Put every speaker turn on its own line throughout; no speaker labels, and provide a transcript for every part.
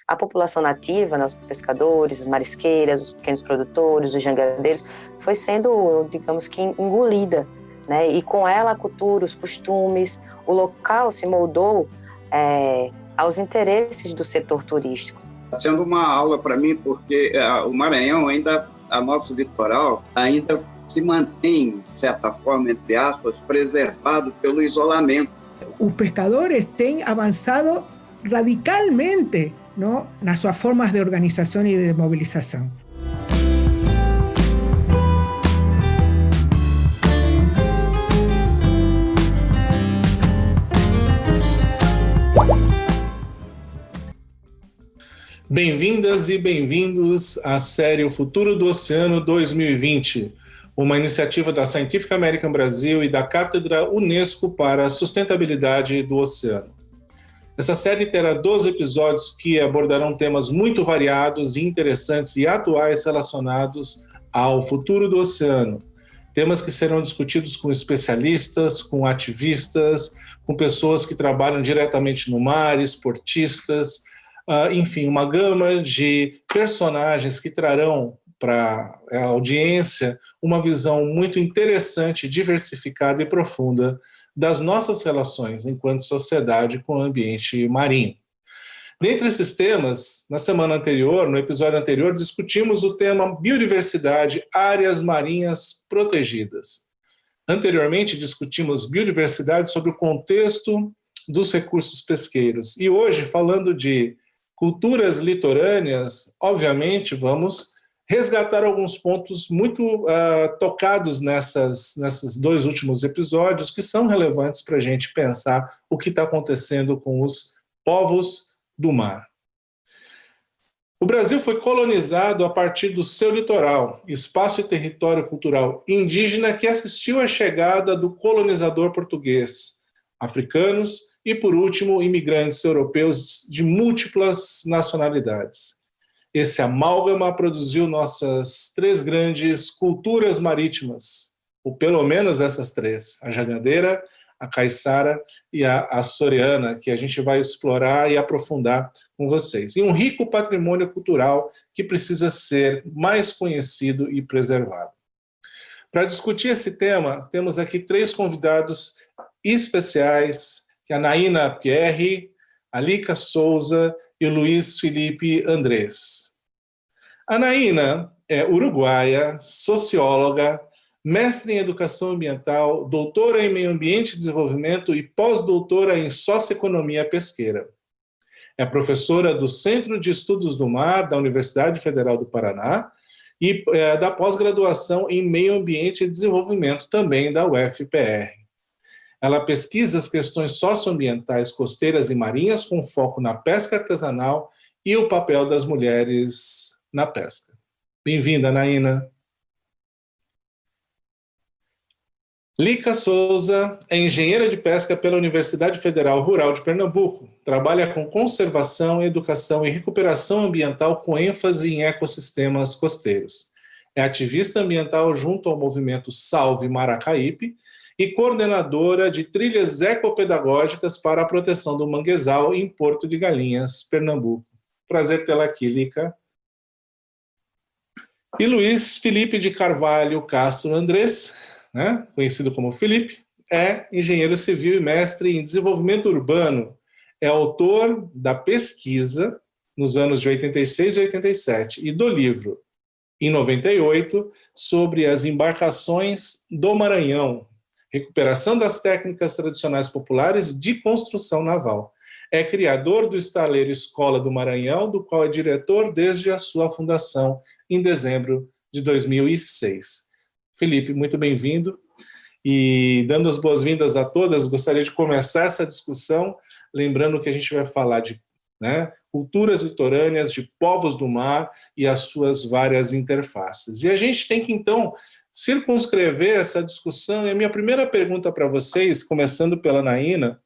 a população nativa, né, os pescadores, as marisqueiras, os pequenos produtores, os jangadeiros, foi sendo, digamos que, engolida, né? E com ela a cultura, os costumes, o local se moldou aos interesses do setor turístico.
Está sendo uma aula para mim, porque o Maranhão ainda, a nosso litoral, ainda se mantém, de certa forma, entre aspas, preservado pelo isolamento.
Os pescadores têm avançado radicalmente, não, nas suas formas de organização e de mobilização.
Bem-vindas e bem-vindos à série O Futuro do Oceano 2020, uma iniciativa da Scientific American Brasil e da Cátedra Unesco para a Sustentabilidade do Oceano. Essa série terá 12 episódios que abordarão temas muito variados e interessantes e atuais relacionados ao futuro do oceano. Temas que serão discutidos com especialistas, com ativistas, com pessoas que trabalham diretamente no mar, esportistas, enfim, uma gama de personagens que trarão para a audiência uma visão muito interessante, diversificada e profunda das nossas relações enquanto sociedade com o ambiente marinho. Dentre esses temas, na semana anterior, no episódio anterior, discutimos o tema biodiversidade, áreas marinhas protegidas. Anteriormente, discutimos biodiversidade sobre o contexto dos recursos pesqueiros. E hoje, falando de culturas litorâneas, obviamente, vamos resgatar alguns pontos muito tocados nesses dois últimos episódios, que são relevantes para a gente pensar o que está acontecendo com os povos do mar. O Brasil foi colonizado a partir do seu litoral, espaço e território cultural indígena que assistiu à chegada do colonizador português, africanos e, por último, imigrantes europeus de múltiplas nacionalidades. Esse amálgama produziu nossas três grandes culturas marítimas, ou pelo menos essas três, a jangadeira, a caiçara e a açoriana, que a gente vai explorar e aprofundar com vocês. E um rico patrimônio cultural que precisa ser mais conhecido e preservado. Para discutir esse tema, temos aqui três convidados especiais, que é a Naina Pierre, a Lica Souza e o Luiz Felipe Andrés. A Naina é uruguaia, socióloga, mestre em educação ambiental, doutora em meio ambiente e desenvolvimento e pós-doutora em socioeconomia pesqueira. É professora do Centro de Estudos do Mar da Universidade Federal do Paraná e da pós-graduação em meio ambiente e desenvolvimento também da UFPR. Ela pesquisa as questões socioambientais costeiras e marinhas com foco na pesca artesanal e o papel das mulheres na pesca. Bem-vinda, Naina. Lica Souza é engenheira de pesca pela Universidade Federal Rural de Pernambuco. Trabalha com conservação, educação e recuperação ambiental com ênfase em ecossistemas costeiros. É ativista ambiental junto ao movimento Salve Maracaípe e coordenadora de trilhas ecopedagógicas para a proteção do manguezal em Porto de Galinhas, Pernambuco. Prazer tê-la aqui, Lica. E Luiz Felipe de Carvalho Castro Andrés, né, conhecido como Felipe, é engenheiro civil e mestre em desenvolvimento urbano. É autor da pesquisa nos anos de 86 e 87 e do livro, em 98, sobre as embarcações do Maranhão, recuperação das técnicas tradicionais populares de construção naval. É criador do estaleiro Escola do Maranhão, do qual é diretor desde a sua fundação em dezembro de 2006. Felipe, muito bem-vindo. E dando as boas-vindas a todas, gostaria de começar essa discussão lembrando que a gente vai falar de culturas litorâneas, de povos do mar e as suas várias interfaces. E a gente tem que, então, circunscrever essa discussão. E a minha primeira pergunta para vocês, começando pela Naina,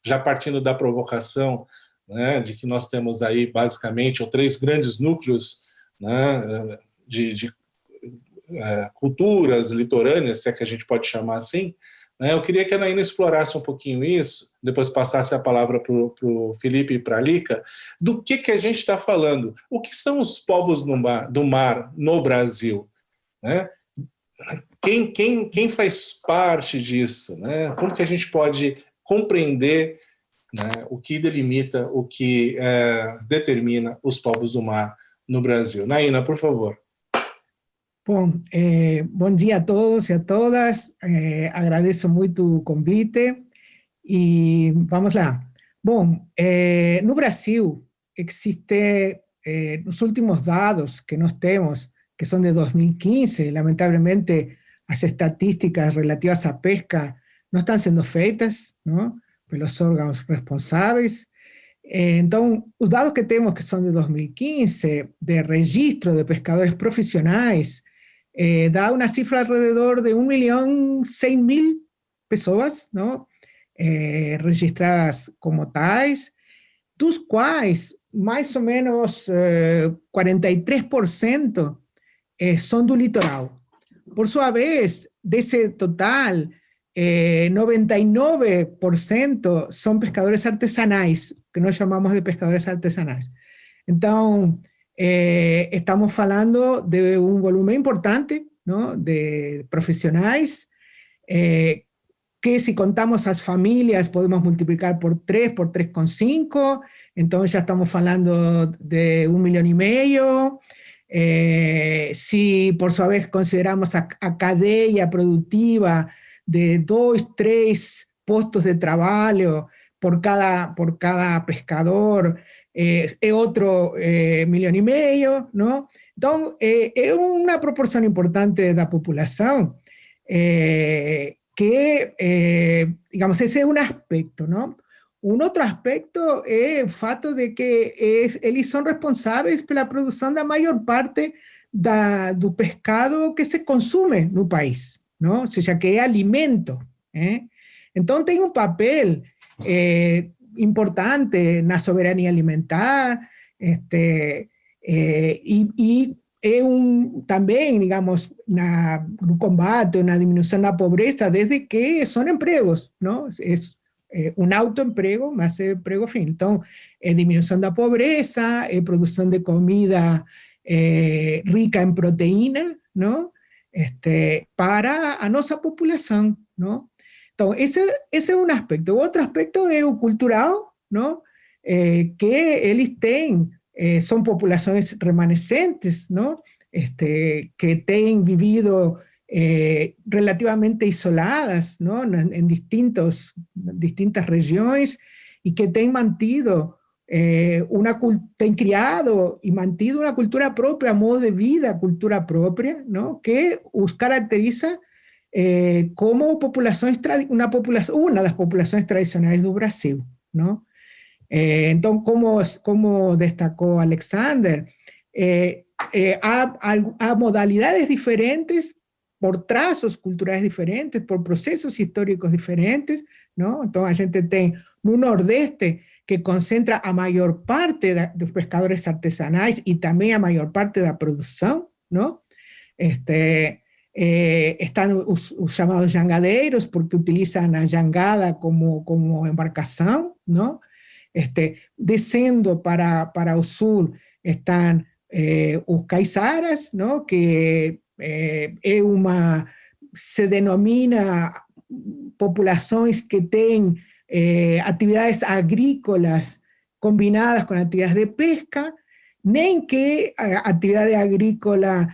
já partindo da provocação, de que nós temos aí, basicamente, três grandes núcleos de culturas litorâneas, se é que a gente pode chamar assim, né? Eu queria que a Naina explorasse um pouquinho isso, depois passasse a palavra para o Felipe e para a Lica, do que a gente está falando. O que são os povos do mar no Brasil? Né? Quem faz parte disso? Né? Como que a gente pode compreender, né, o que delimita, o que determina os povos do mar no Brasil? Naina, por favor.
Bom, bom dia a todos e a todas. Agradeço muito o convite e vamos lá. Bom, no Brasil existe, os últimos dados que nós temos, que são de 2015, lamentavelmente as estatísticas relativas à pesca não estão sendo feitas, não, pelos órgãos responsáveis. Então, os dados que temos, que são de 2015, de registro de pescadores profissionais, dá uma cifra alrededor de 1.100.000 pessoas, não, registradas como tais, dos quais mais ou menos 43% são do litoral. Por sua vez, desse total, 99% são pescadores artesanais, que nós chamamos de pescadores artesanais. Então, estamos falando de um volume importante, não, de profissionais, que se contamos as famílias podemos multiplicar por 3,5, então já estamos falando de 1,5 milhão. Se, por sua vez, consideramos a cadeia produtiva de 2, 3 postos de trabalho por cada pescador, é outro 1,5 milhão, não? Então, é uma proporção importante da população que, digamos, esse é um aspecto, não? Um outro aspecto é o fato de que eles são responsáveis pela produção da maior parte do pescado que se consome no país, não? Ou seja, que é alimento. Então, tem um papel importante na soberania alimentar, e também, digamos, no combate, na diminuição da pobreza, desde que são empregos, não? Um autoemprego, mas é emprego fim. Então, é diminuição da pobreza, é produção de comida rica em proteína, não? Para a nossa população, não? Então, esse é um aspecto. O outro aspecto é o cultural, não? Que eles têm, são populações remanescentes, não? Que têm vivido relativamente isoladas, não? Em distintas regiões, e que têm mantido, têm criado e mantido uma cultura própria, modo de vida, cultura própria, não? Que os caracteriza como uma das populações tradicionais do Brasil, não? Então, como destacou Alexander, há modalidades diferentes, por traços culturais diferentes, por processos históricos diferentes, não? Então, a gente tem no Nordeste, que concentra a maior parte dos pescadores artesanais e também a maior parte da produção, não? Estão os chamados jangadeiros, porque utilizam a jangada como embarcação, não? Descendo para o sul estão os caiçaras, não? Que se denomina populações que têm atividades agrícolas combinadas com atividades de pesca, nem que a atividade agrícola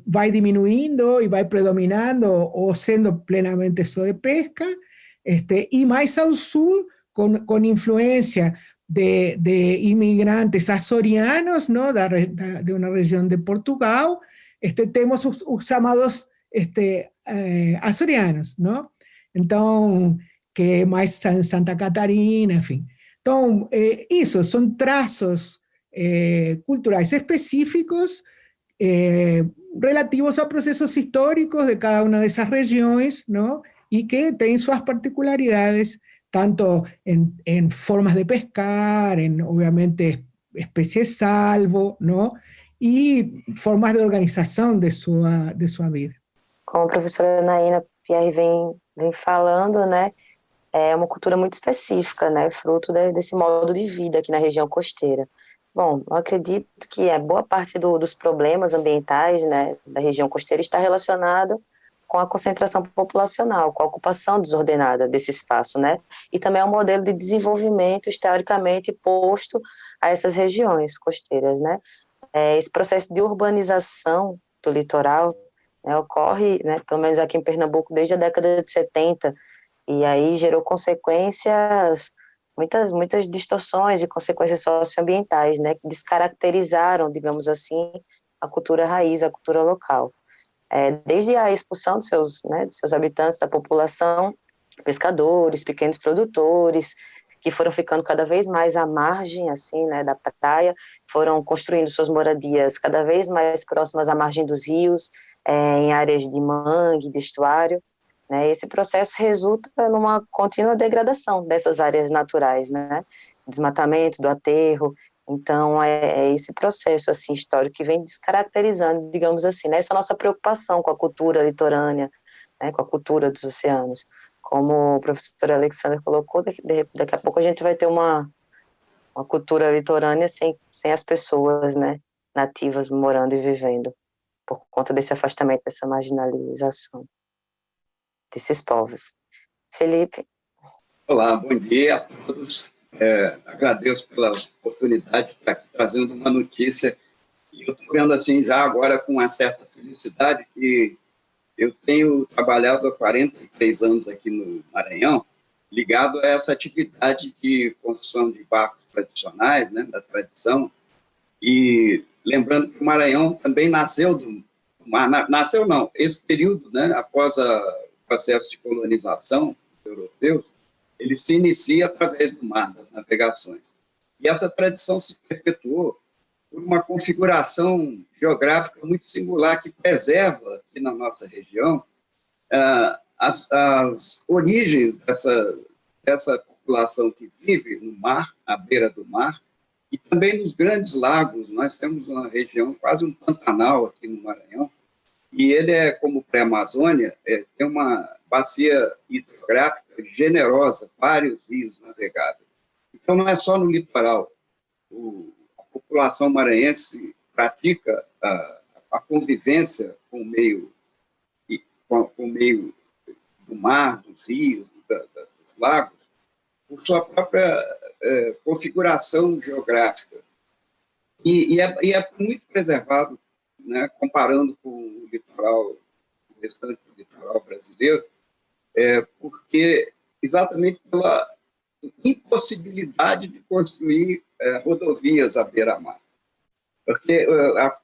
vai diminuindo e vai predominando ou sendo plenamente só de pesca, e mais ao sul, com influência de imigrantes açorianos, não? De uma região de Portugal, temos os chamados açorianos, não? Então, que é mais Santa Catarina, enfim. Então, isso são traços culturais específicos relativos a processos históricos de cada uma dessas regiões, não? E que têm suas particularidades, tanto en formas de pescar, obviamente, especies salvo, ¿no? E formas de organização de sua vida.
Como a professora Naina Pierre vem vem falando, né, é uma cultura muito específica, né, fruto desse modo de vida aqui na região costeira. Bom, eu acredito que boa parte dos problemas ambientais, né, da região costeira está relacionada com a concentração populacional, com a ocupação desordenada desse espaço, né, e também é um modelo de desenvolvimento historicamente posto a essas regiões costeiras, né. Esse processo de urbanização do litoral, né, ocorre, né, pelo menos aqui em Pernambuco, desde a década de 70, e aí gerou consequências, muitas distorções e consequências socioambientais, né, que descaracterizaram, digamos assim, a cultura raiz, a cultura local. Desde a expulsão de seus habitantes, da população, pescadores, pequenos produtores, que foram ficando cada vez mais à margem, assim, né, da praia, foram construindo suas moradias cada vez mais próximas à margem dos rios, em áreas de mangue, de estuário, né. Esse processo resulta numa contínua degradação dessas áreas naturais, né, desmatamento, do aterro. Então, é esse processo, assim, histórico que vem descaracterizando, digamos assim, né, essa nossa preocupação com a cultura litorânea, né, com a cultura dos oceanos. Como o professor Alexandre colocou, daqui a pouco a gente vai ter uma cultura litorânea sem as pessoas, né, nativas morando e vivendo, por conta desse afastamento, dessa marginalização desses povos. Felipe?
Olá, bom dia a todos. Agradeço pela oportunidade de estar aqui trazendo uma notícia. E eu estou vendo assim já agora com uma certa felicidade que eu tenho trabalhado há 43 anos aqui no Maranhão, ligado a essa atividade de construção de barcos tradicionais, né, da tradição. E lembrando que o Maranhão também nasceu do mar, nasceu não, esse período, né, após o processo de colonização europeu, ele se inicia através do mar, das navegações. E essa tradição se perpetuou por uma configuração geográfica muito singular que preserva aqui na nossa região as origens dessa população que vive no mar, à beira do mar, e também nos grandes lagos. Nós temos uma região, quase um Pantanal aqui no Maranhão, e ele é, como pré-Amazônia, tem uma bacia hidrográfica generosa, vários rios navegáveis. Então, não é só no litoral. A população maranhense pratica a convivência com o meio do mar, dos rios, dos lagos, por sua própria configuração geográfica. E é muito preservado, né, comparando com o restante do litoral brasileiro, porque exatamente pela impossibilidade de construir rodovias à beira-mar. Porque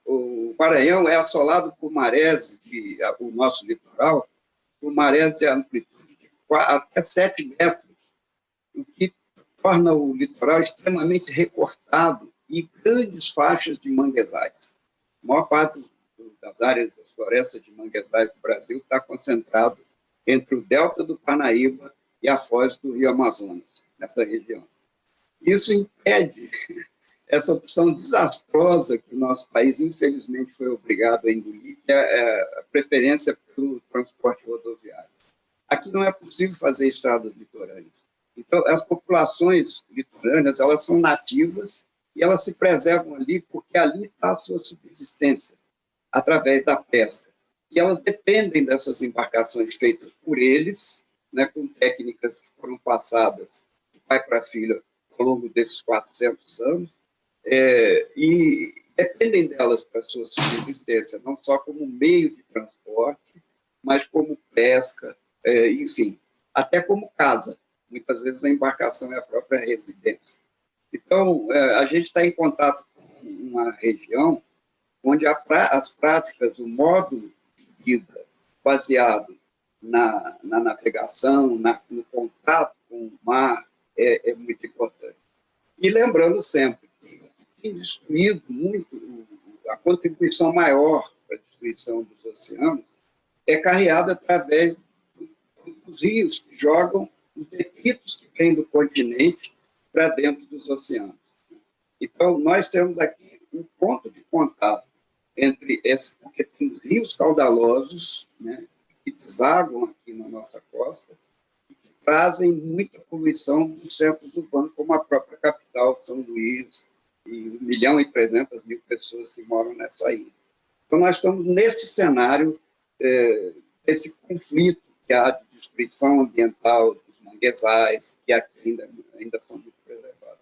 o Maranhão é assolado por marés, o nosso litoral, por marés de amplitude de até 7 metros, o que torna o litoral extremamente recortado e grandes faixas de manguezais. A maior parte das áreas das florestas de manguezais do Brasil está concentrado entre o delta do Parnaíba e a foz do Rio Amazonas, nessa região. Isso impede essa opção desastrosa que o nosso país, infelizmente, foi obrigado a engolir, que é a preferência pelo transporte rodoviário. Aqui não é possível fazer estradas litorâneas. Então, as populações litorâneas, elas são nativas e elas se preservam ali porque ali está a sua subsistência, através da pesca. E elas dependem dessas embarcações feitas por eles, né, com técnicas que foram passadas de pai para filho ao longo desses 400 anos, e dependem delas para a sua subsistência, não só como meio de transporte, mas como pesca, enfim, até como casa. Muitas vezes a embarcação é a própria residência. Então, a gente está em contato com uma região onde as práticas, o modo de vida baseado na navegação, no contato com o mar, é muito importante. E lembrando sempre que tem destruído muito, a contribuição maior para a destruição dos oceanos é carreada através dos rios que jogam os detritos que vêm do continente para dentro dos oceanos. Então, nós temos aqui um ponto de contato entre esses, porque tem os rios caudalosos, né, que desaguam aqui na nossa costa e que trazem muita poluição dos centros urbanos, como a própria capital, São Luís, e 1.300.000 pessoas que moram nessa ilha. Então, nós estamos nesse cenário, esse conflito que há de destruição ambiental dos manguezais, que aqui ainda são muito preservados.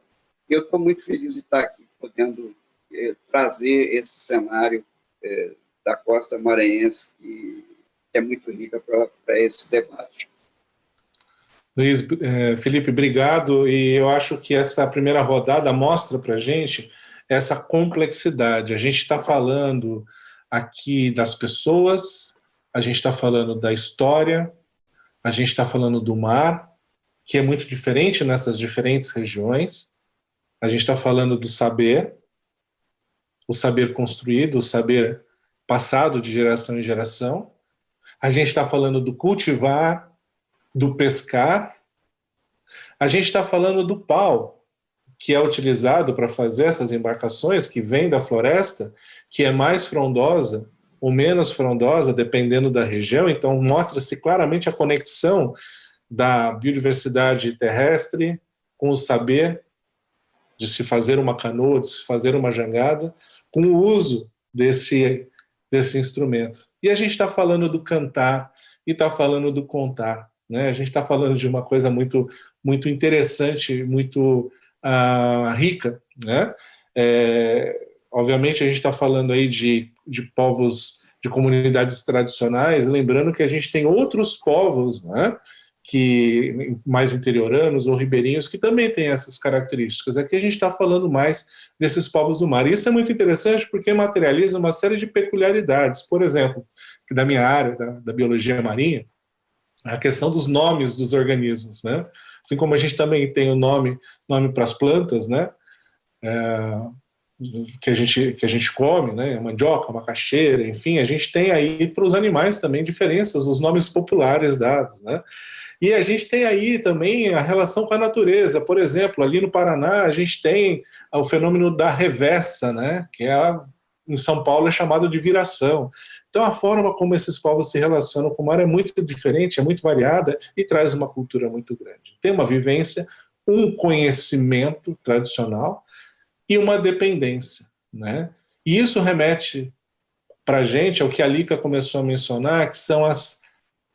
Eu estou muito feliz de estar aqui, podendo trazer esse cenário da costa maranhense, que é muito rica para esse debate.
Luiz, Felipe, obrigado, e eu acho que essa primeira rodada mostra para a gente essa complexidade. A gente está falando aqui das pessoas, a gente está falando da história, a gente está falando do mar, que é muito diferente nessas diferentes regiões, a gente está falando do saber, o saber construído, o saber passado de geração em geração, a gente está falando do cultivar, do pescar, a gente está falando do pau, que é utilizado para fazer essas embarcações, que vem da floresta, que é mais frondosa ou menos frondosa, dependendo da região. Então, mostra-se claramente a conexão da biodiversidade terrestre com o saber de se fazer uma canoa, de se fazer uma jangada, com o uso desse instrumento. E a gente está falando do cantar e está falando do contar. Né? A gente está falando de uma coisa muito, muito interessante, muito rica. Né? Obviamente, a gente está falando aí de povos, de comunidades tradicionais, lembrando que a gente tem outros povos, né? Que mais interioranos ou ribeirinhos, que também têm essas características. Aqui a gente está falando mais desses povos do mar. E isso é muito interessante porque materializa uma série de peculiaridades. Por exemplo, que da minha área, da biologia marinha, a questão dos nomes dos organismos, né? Assim como a gente também tem o nome para as plantas, né? Que a gente come, né? Mandioca, macaxeira, enfim, a gente tem aí para os animais também diferenças, os nomes populares dados, né? E a gente tem aí também a relação com a natureza. Por exemplo, ali no Paraná, a gente tem o fenômeno da reversa, né? Que em São Paulo é chamado de viração. Então, a forma como esses povos se relacionam com o mar é muito diferente, é muito variada e traz uma cultura muito grande. Tem uma vivência, um conhecimento tradicional e uma dependência, né? E isso remete para a gente ao que a Lica começou a mencionar, que são as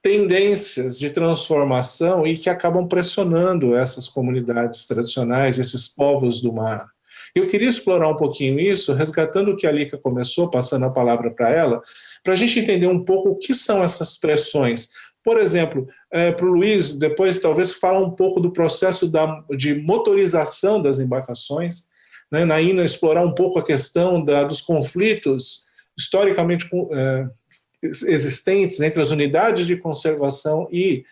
tendências de transformação e que acabam pressionando essas comunidades tradicionais, esses povos do mar. Eu queria explorar um pouquinho isso, resgatando o que a Lica começou, passando a palavra para ela, para a gente entender um pouco o que são essas pressões. Por exemplo, para o Luiz, depois talvez falar um pouco do processo de motorização das embarcações, né? Na INA explorar um pouco a questão dos conflitos historicamente existentes entre as unidades de conservação e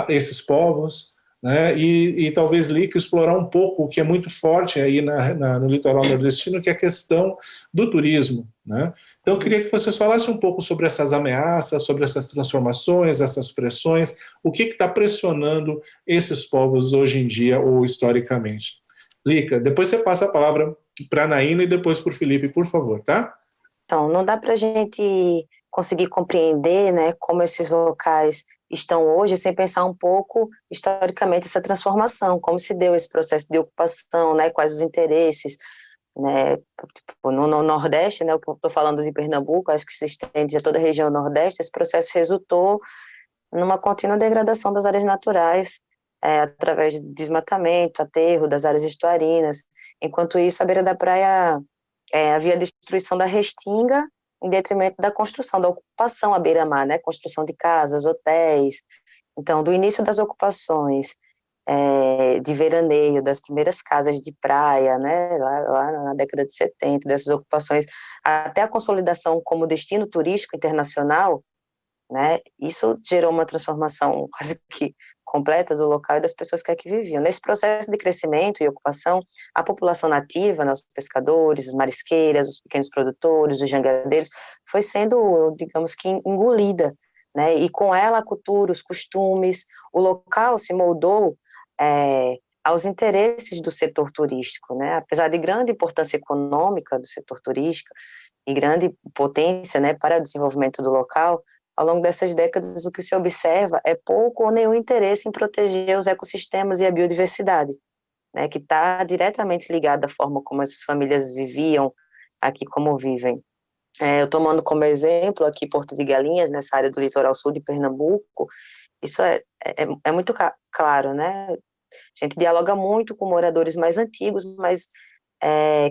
esses povos, né? E talvez Lica explorar um pouco o que é muito forte aí no litoral nordestino, que é a questão do turismo, né? Então eu queria que você falasse um pouco sobre essas ameaças, sobre essas transformações, essas pressões, o que está pressionando esses povos hoje em dia ou historicamente. Lica, depois você passa a palavra para a Naína e depois para o Felipe, por favor, tá?
Então, não dá para a gente conseguir compreender, né, como esses locais estão hoje sem pensar um pouco historicamente essa transformação, como se deu esse processo de ocupação, né, quais os interesses, né, tipo, no Nordeste, né, eu estou falando de Pernambuco, acho que se estende a toda a região Nordeste, esse processo resultou numa contínua degradação das áreas naturais, através de desmatamento, aterro das áreas estuarinas. Enquanto isso, à beira da praia havia destruição da restinga em detrimento da construção, da ocupação à beira-mar, né? Construção de casas, hotéis. Então, do início das ocupações de veraneio, das primeiras casas de praia, né? Lá na década de 70, dessas ocupações, até a consolidação como destino turístico internacional, né? Isso gerou uma transformação quase que completa do local e das pessoas que aqui viviam. Nesse processo de crescimento e ocupação, a população nativa, né, os pescadores, as marisqueiras, os pequenos produtores, os jangadeiros, foi sendo, digamos que, engolida, né? E com ela a cultura, os costumes, o local se moldou aos interesses do setor turístico, né? Apesar de grande importância econômica do setor turístico e grande potência, né, para o desenvolvimento do local, ao longo dessas décadas, o que se observa é pouco ou nenhum interesse em proteger os ecossistemas e a biodiversidade, né, que está diretamente ligada à forma como essas famílias viviam aqui, como vivem. Eu tomando como exemplo aqui Porto de Galinhas, nessa área do litoral sul de Pernambuco, isso é muito claro, né? A gente dialoga muito com moradores mais antigos, mas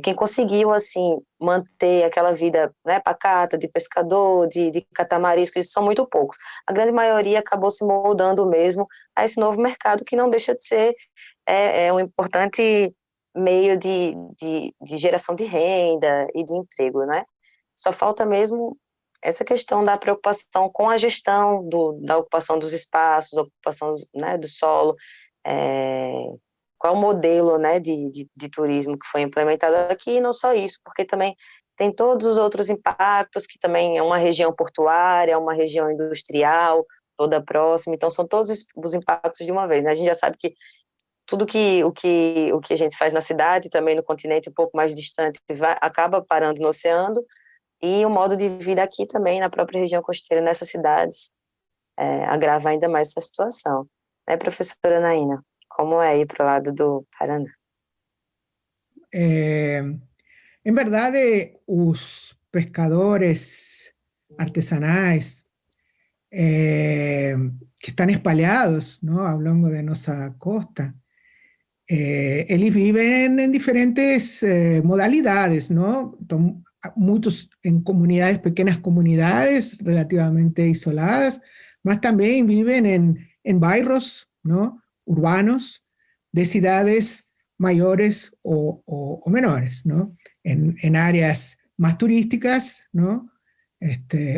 quem conseguiu, assim, manter aquela vida, né, pacata, de pescador, de catamarisco, eles são muito poucos. A grande maioria acabou se moldando mesmo a esse novo mercado, que não deixa de ser um importante meio de geração de renda e de emprego, né? Só falta mesmo essa questão da preocupação com a gestão da ocupação dos espaços, ocupação, né, do solo, qual é o modelo, né, de turismo que foi implementado aqui, e não só isso, porque também tem todos os outros impactos, que também é uma região portuária, uma região industrial, toda próxima, então são todos os impactos de uma vez, né? A gente já sabe que tudo o que a gente faz na cidade, também no continente um pouco mais distante, acaba parando no oceano, e o modo de vida aqui também, na própria região costeira, nessas cidades, agrava ainda mais essa situação. Né, professora Naina? Como é ir para o lado do Paraná?
Em verdade, os pescadores artesanais que estão espalhados, ¿no?, ao longo de nossa costa, eles vivem em diferentes modalidades, ¿no? Então, muitos em comunidades, pequenas comunidades relativamente isoladas, mas também vivem em bairros, ¿no?, urbanos de cidades maiores ou menores, ¿no?, en áreas más turísticas, ¿no?,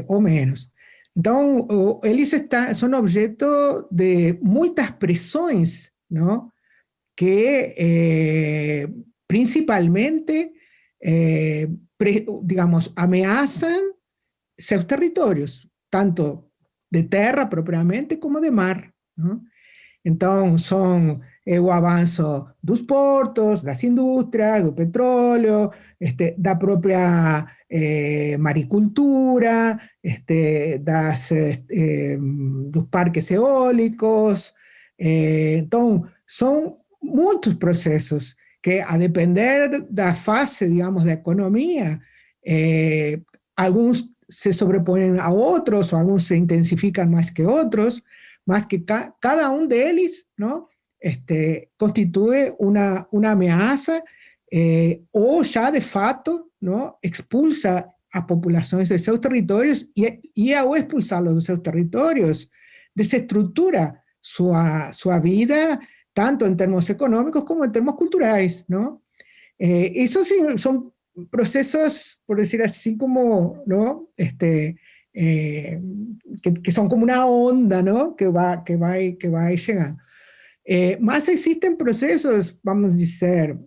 o menos. Então, eles são objeto de muitas pressões, ¿no?, que principalmente, digamos, ameaçam seus territórios, tanto de terra propriamente como de mar, ¿no? Então, são o avanço dos portos, das indústrias, do petróleo, da própria maricultura, dos parques eólicos. Então, são muitos processos que, a depender da fase, digamos, da economia, alguns se sobrepõem a outros, ou alguns se intensificam mais que outros, mas que cada um deles, ¿no?, constituye una amenaza o ya de fato, ¿no?, expulsa a populações de seus territórios e ao expulsá-los de seus territórios, desestrutura sua vida, tanto em termos econômicos como em termos culturais, ¿no? Isso sim, são processos, por decir así, como, ¿no?, que son como una onda, ¿no?, que va llegando. Más existen procesos, vamos a decir,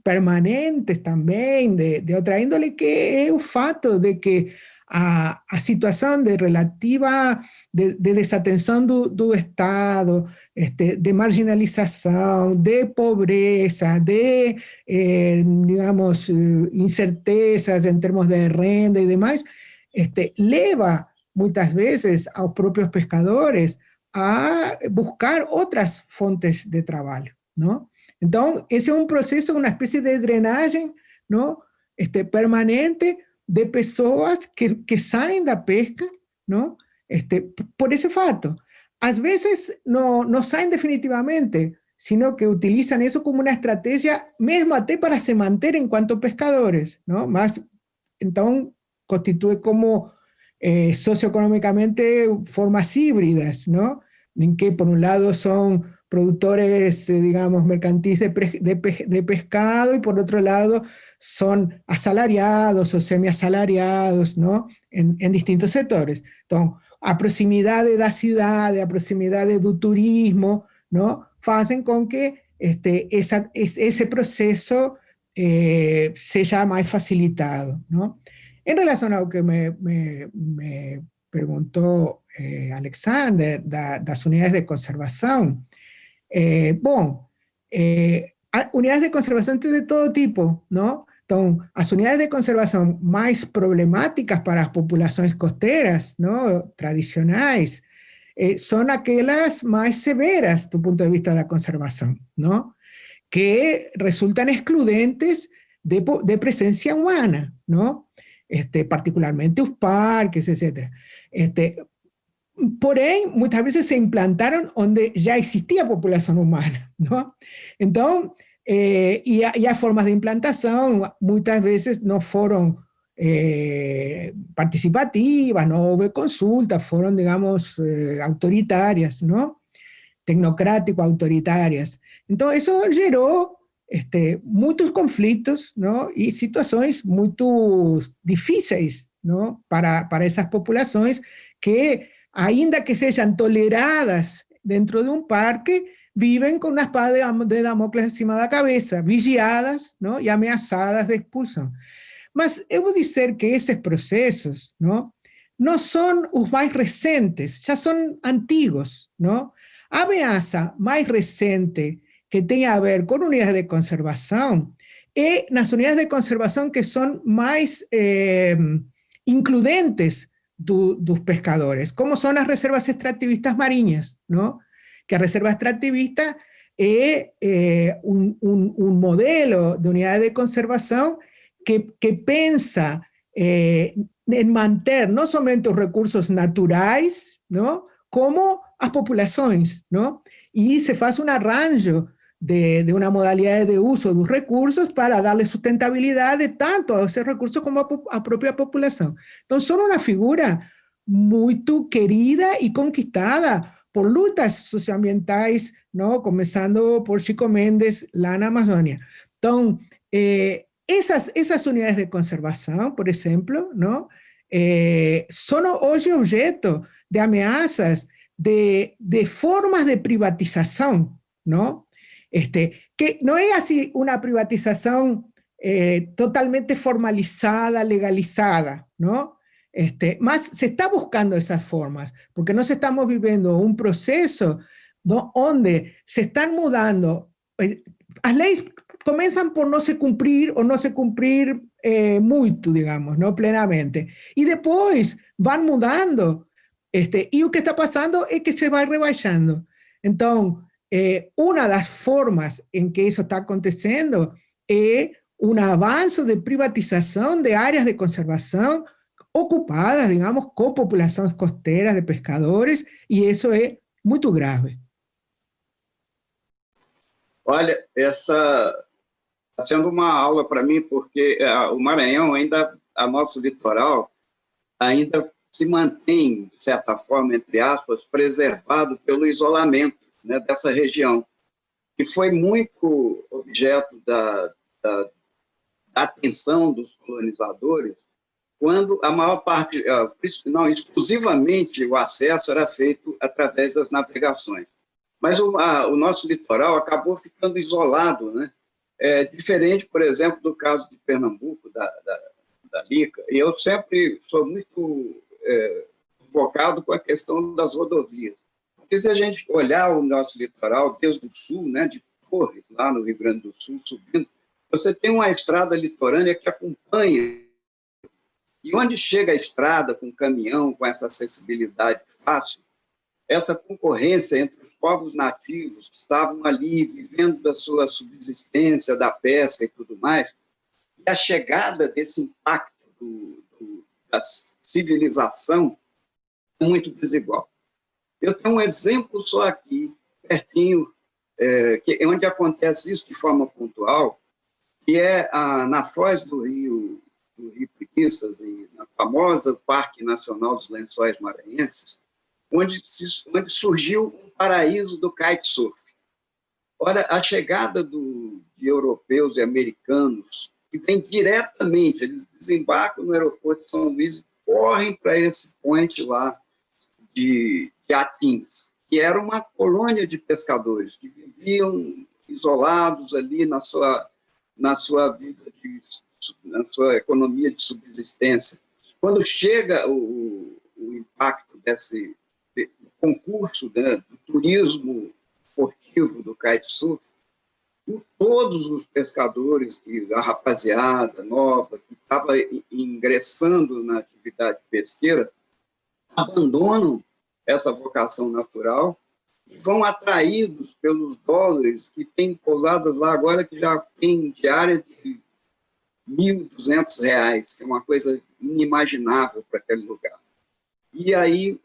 permanentes también, de otra índole, que es el fato de que a situación de relativa de desatención do Estado, de marginalización, de pobreza, de, digamos, incertezas en términos de renda y demás, leva muchas veces a los propios pescadores a buscar otras fuentes de trabajo, ¿no? Entonces, ese es un proceso, una especie de drenaje, ¿no?, permanente, de pessoas que saem da pesca, ¿no?, por ese fato. A veces no saem definitivamente, sino que utilizan eso como una estrategia, mesmo até para se manter en cuanto pescadores, ¿no? Mas, entonces, constituye como socioeconómicamente formas híbridas, ¿no?, en que por un lado son productores, digamos, mercantiles de pescado, y por otro lado son asalariados o semiasalariados, ¿no?, en distintos sectores. Entonces, a proximidade da cidade, a proximidade do turismo, ¿no?, fazem com que ese proceso seja mais facilitado, ¿no? En relación a lo que me preguntó Alexander, das unidades de conservação, unidades de conservação de todo tipo, ¿no? Então, as unidades de conservação mais problemáticas para as populações costeiras, não, tradicionais, são aquelas mais severas do ponto de vista da conservação, não? Que resultam excludentes de presencia humana, ¿no? Particularmente los parques, etc. Porém, muchas veces se implantaron donde ya existía población humana, ¿no? Entonces, y hay formas de implantación, muchas veces no fueron participativas, no hubo consultas, fueron, digamos, autoritarias, ¿no? Tecnocrático-autoritarias. Entonces, eso geró muchos conflictos, ¿no? Y situaciones muy difíciles, ¿no? Para esas poblaciones que, ainda que sean toleradas dentro de un parque, viven con una espada de Damocles encima de la cabeza, vigiadas, ¿no? Y ameaçadas de expulsión. Mas eu vou dizer que esses processos, ¿no? No son los más recentes, ya son antiguos, ¿no? A ameaça mais recente que tem a ver com unidades de conservação é nas unidades de conservação que são mais includentes dos pescadores, como são as reservas extrativistas marinhas, não? Que a reserva extrativista é modelo de unidade de conservação que pensa em manter não somente os recursos naturais, não? Como as populações, ¿no? Y se hace un arranjo de una modalidad de uso dos recursos para darle sustentabilidad tanto a esos recursos como a propia población. Entonces, son una figura muy querida y conquistada por lutas socioambientales, ¿no? Comenzando por Chico Mendes, lá en Amazonia. Entonces, esas unidades de conservación, por ejemplo, ¿no? Son hoy objeto de ameaças de formas de privatização, não? Que não é assim uma privatização totalmente formalizada, legalizada, não? Mas se está buscando essas formas, porque nós estamos vivendo um processo onde se estão mudando, as leis começam por não se cumprir ou não se cumprir muito, digamos, não plenamente, e depois vão mudando. Y lo que está pasando es que se va rebaixando. Entonces, una de las formas en que eso está aconteciendo es un avance de privatización de áreas de conservación ocupadas, digamos, con poblaciones costeras de pescadores, y eso es muy grave.
Olha, essa está sendo uma aula para mim, porque o Maranhão ainda, a nosso litoral, ainda se mantém, de certa forma, entre aspas, preservado pelo isolamento, né, dessa região, que foi muito objeto da atenção dos colonizadores, quando a maior parte, não, exclusivamente o acesso era feito através das navegações. Mas o nosso litoral acabou ficando isolado, né? Diferente, por exemplo, do caso de Pernambuco, da Lica, e eu sempre sou muito focado com a questão das rodovias. Porque se a gente olhar o nosso litoral desde o sul, né, de Torres, lá no Rio Grande do Sul, subindo, você tem uma estrada litorânea que acompanha. E onde chega a estrada com caminhão, com essa acessibilidade fácil, essa concorrência entre os povos nativos que estavam ali vivendo da sua subsistência, da pesca e tudo mais, e a chegada desse impacto da civilização é muito desigual. Eu tenho um exemplo só aqui, pertinho, onde acontece isso de forma pontual, que é na foz do Rio Preguiças, na famosa Parque Nacional dos Lençóis Maranhenses, onde surgiu um paraíso do kitesurf. Ora, a chegada de europeus e americanos, que vêm diretamente, eles desembarcam no aeroporto de São Luís e correm para esse point lá de Atins, que era uma colônia de pescadores que viviam isolados ali na sua vida, na sua economia de subsistência. Quando chega o impacto desse concurso, né, do turismo esportivo do kitesurf, todos os pescadores, e a rapaziada nova que estava ingressando na atividade pesqueira, abandonam essa vocação natural e vão atraídos pelos dólares que tem pousadas lá agora que já tem diária de R$1.200, que é uma coisa inimaginável para aquele lugar. E aí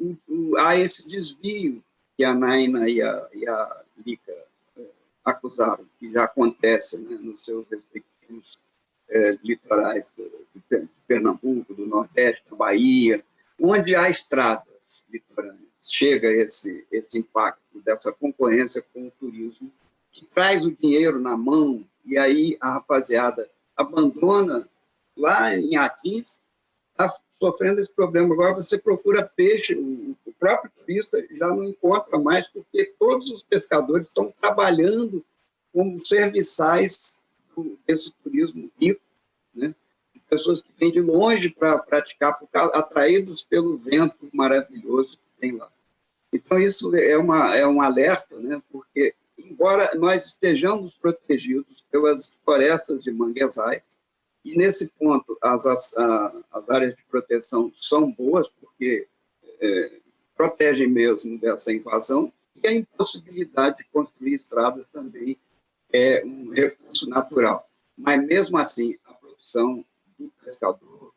há esse desvio que a Naina e a Lica acusaram, que já acontece, né, nos seus respectivos litorais de Pernambuco, do Nordeste, da Bahia, onde há estradas litorâneas. Chega esse impacto dessa concorrência com o turismo, que traz o dinheiro na mão, e aí a rapaziada abandona lá em Atins, está sofrendo esse problema. Agora você procura peixe, o próprio turista já não encontra mais, porque todos os pescadores estão trabalhando como serviçais desse turismo rico, né? Pessoas que vêm de longe para praticar, atraídos pelo vento maravilhoso que tem lá. Então, isso é um alerta, né? Porque, embora nós estejamos protegidos pelas florestas de manguezais, e nesse ponto as áreas de proteção são boas, porque protegem mesmo dessa invasão, e a impossibilidade de construir estradas também é um recurso natural. Mas, mesmo assim, a produção do pescador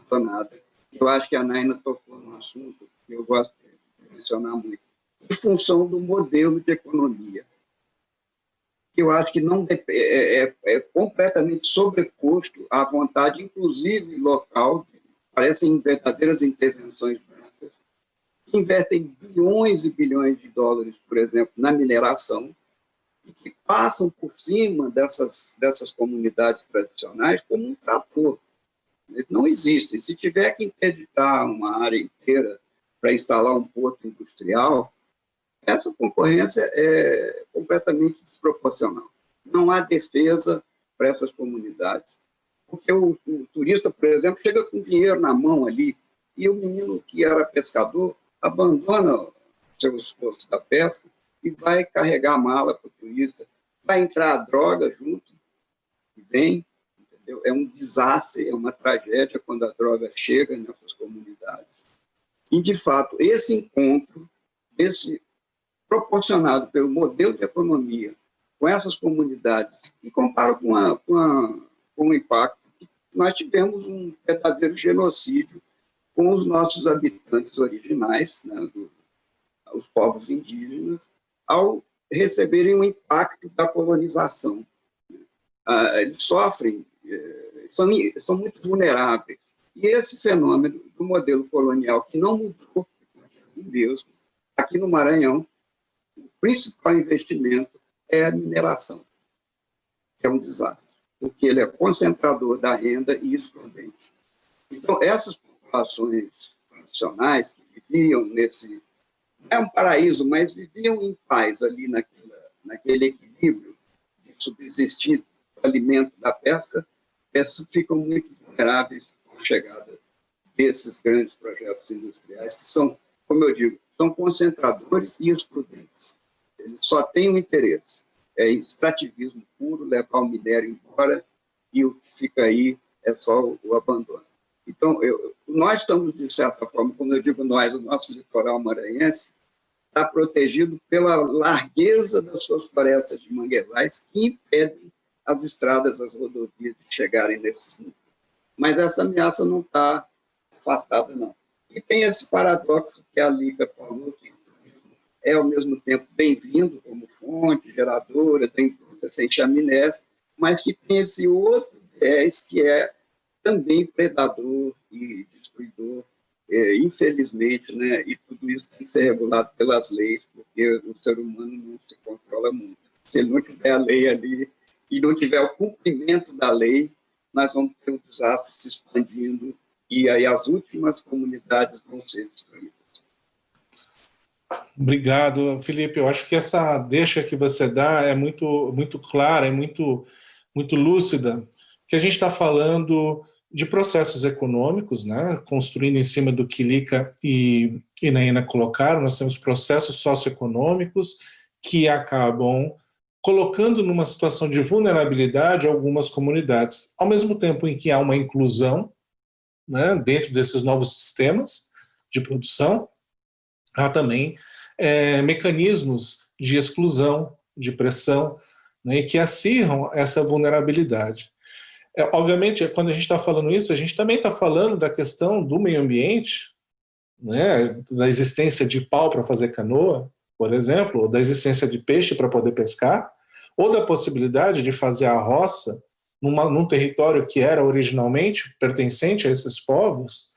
não é nada. Eu acho que a Naina tocou num assunto que eu gosto de mencionar muito, em função do modelo de economia, que eu acho que não é completamente sobreposto à vontade, inclusive local, parecem verdadeiras intervenções brancas, que investem bilhões e bilhões de dólares, por exemplo, na mineração, e que passam por cima dessas comunidades tradicionais como um trator. Eles não existem. Se tiver que interditar uma área inteira para instalar um porto industrial, essa concorrência é completamente desproporcional. Não há defesa para essas comunidades, porque o turista, por exemplo, chega com dinheiro na mão ali, e o menino que era pescador abandona o seu esforço da pesca e vai carregar a mala para o turista, vai entrar a droga junto, e vem, entendeu? É um desastre, é uma tragédia quando a droga chega nessas comunidades. E, de fato, esse encontro, proporcionado pelo modelo de economia com essas comunidades, e comparo com o impacto que nós tivemos um verdadeiro genocídio com os nossos habitantes originais, né, os povos indígenas, ao receberem o impacto da colonização. Eles sofrem, são muito vulneráveis. E esse fenômeno do modelo colonial, que não mudou mesmo, aqui no Maranhão, o principal investimento é a mineração, que é um desastre, porque ele é concentrador da renda e excludente. Então, essas populações tradicionais que viviam nesse... Não é um paraíso, mas viviam em paz ali naquele equilíbrio de subsistir do alimento da pesca, essas ficam muito vulneráveis à chegada desses grandes projetos industriais, que são, como eu digo, são concentradores e excludentes. Eles só têm um interesse, é extrativismo puro, levar o minério embora, e o que fica aí é só o abandono. Então, nós estamos, de certa forma, como eu digo nós, o nosso litoral maranhense está protegido pela largueza das suas florestas de manguezais que impedem as estradas, as rodovias de chegarem nesses níveis. Mas essa ameaça não está afastada, não. E tem esse paradoxo que a Lica falou, que é, ao mesmo tempo, bem-vindo como fonte, geradora, tem indústria sem chaminés, mas que tem esse outro viés que é também predador e destruidor, infelizmente, né? E tudo isso tem que ser regulado pelas leis, porque o ser humano não se controla muito. Se ele não tiver a lei ali e não tiver o cumprimento da lei, nós vamos ter um desastre se expandindo e aí as últimas comunidades vão ser destruídas.
Obrigado, Felipe. Eu acho que essa deixa que você dá é muito clara, é muito lúcida, que a gente está falando de processos econômicos, né? Construindo em cima do que Lica e Naina colocaram, nós temos processos socioeconômicos que acabam colocando numa situação de vulnerabilidade algumas comunidades, ao mesmo tempo em que há uma inclusão, né, dentro desses novos sistemas de produção, há também mecanismos de exclusão, de pressão, né, que acirram essa vulnerabilidade. Obviamente, quando a gente está falando isso, a gente também está falando da questão do meio ambiente, né, da existência de pau para fazer canoa, por exemplo, ou da existência de peixe para poder pescar, ou da possibilidade de fazer a roça num território que era originalmente pertencente a esses povos.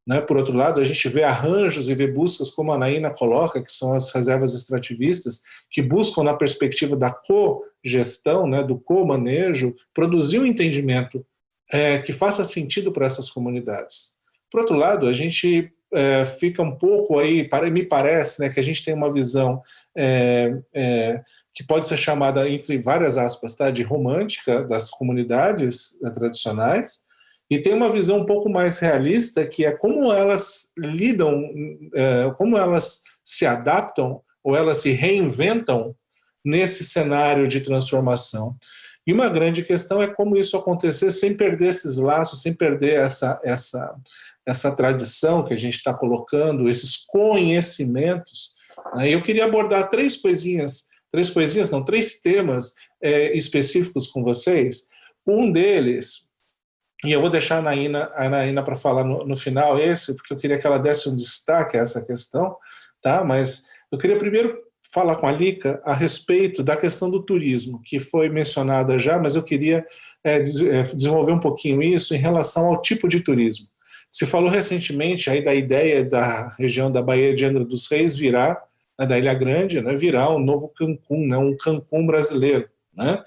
Né? Por outro lado, a gente vê arranjos e vê buscas, como a Naina coloca, que são as reservas extrativistas, que buscam, na perspectiva da cogestão, né, do co-manejo, produzir um entendimento que faça sentido para essas comunidades. Por outro lado, a gente fica um pouco aí, me parece, né, que a gente tem uma visão que pode ser chamada, entre várias aspas, tá, de romântica das comunidades tradicionais, e tem uma visão um pouco mais realista, que é como elas lidam, como elas se adaptam ou elas se reinventam nesse cenário de transformação. E uma grande questão é como isso acontecer sem perder esses laços, sem perder essa tradição que a gente está colocando, esses conhecimentos. Né? Eu queria abordar três temas específicos com vocês. Um deles, e eu vou deixar a Naina para falar no final porque eu queria que ela desse um destaque a essa questão, tá? Mas eu queria primeiro falar com a Lica a respeito da questão do turismo, que foi mencionada já, mas eu queria desenvolver um pouquinho isso em relação ao tipo de turismo. Se falou recentemente aí da ideia da região da Baía de Angra dos Reis virar, da Ilha Grande, né, virar um novo Cancún, né, um Cancún brasileiro, né?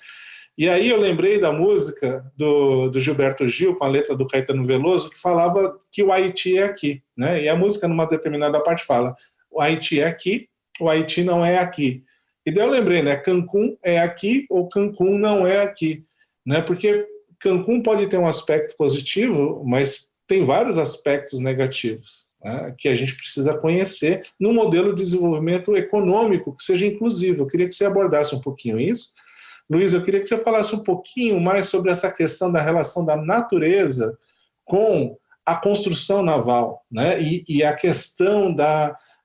E aí eu lembrei da música do Gilberto Gil, com a letra do Caetano Veloso, que falava que o Haiti é aqui, né? E a música, numa determinada parte, fala: o Haiti é aqui, o Haiti não é aqui. E daí eu lembrei, né? Cancún é aqui ou Cancún não é aqui, né? Porque Cancún pode ter um aspecto positivo, mas tem vários aspectos negativos, né, que a gente precisa conhecer num modelo de desenvolvimento econômico que seja inclusivo. Eu queria que você abordasse um pouquinho isso. Luiz, eu queria que você falasse um pouquinho mais sobre essa questão da relação da natureza com a construção naval, né? E a questão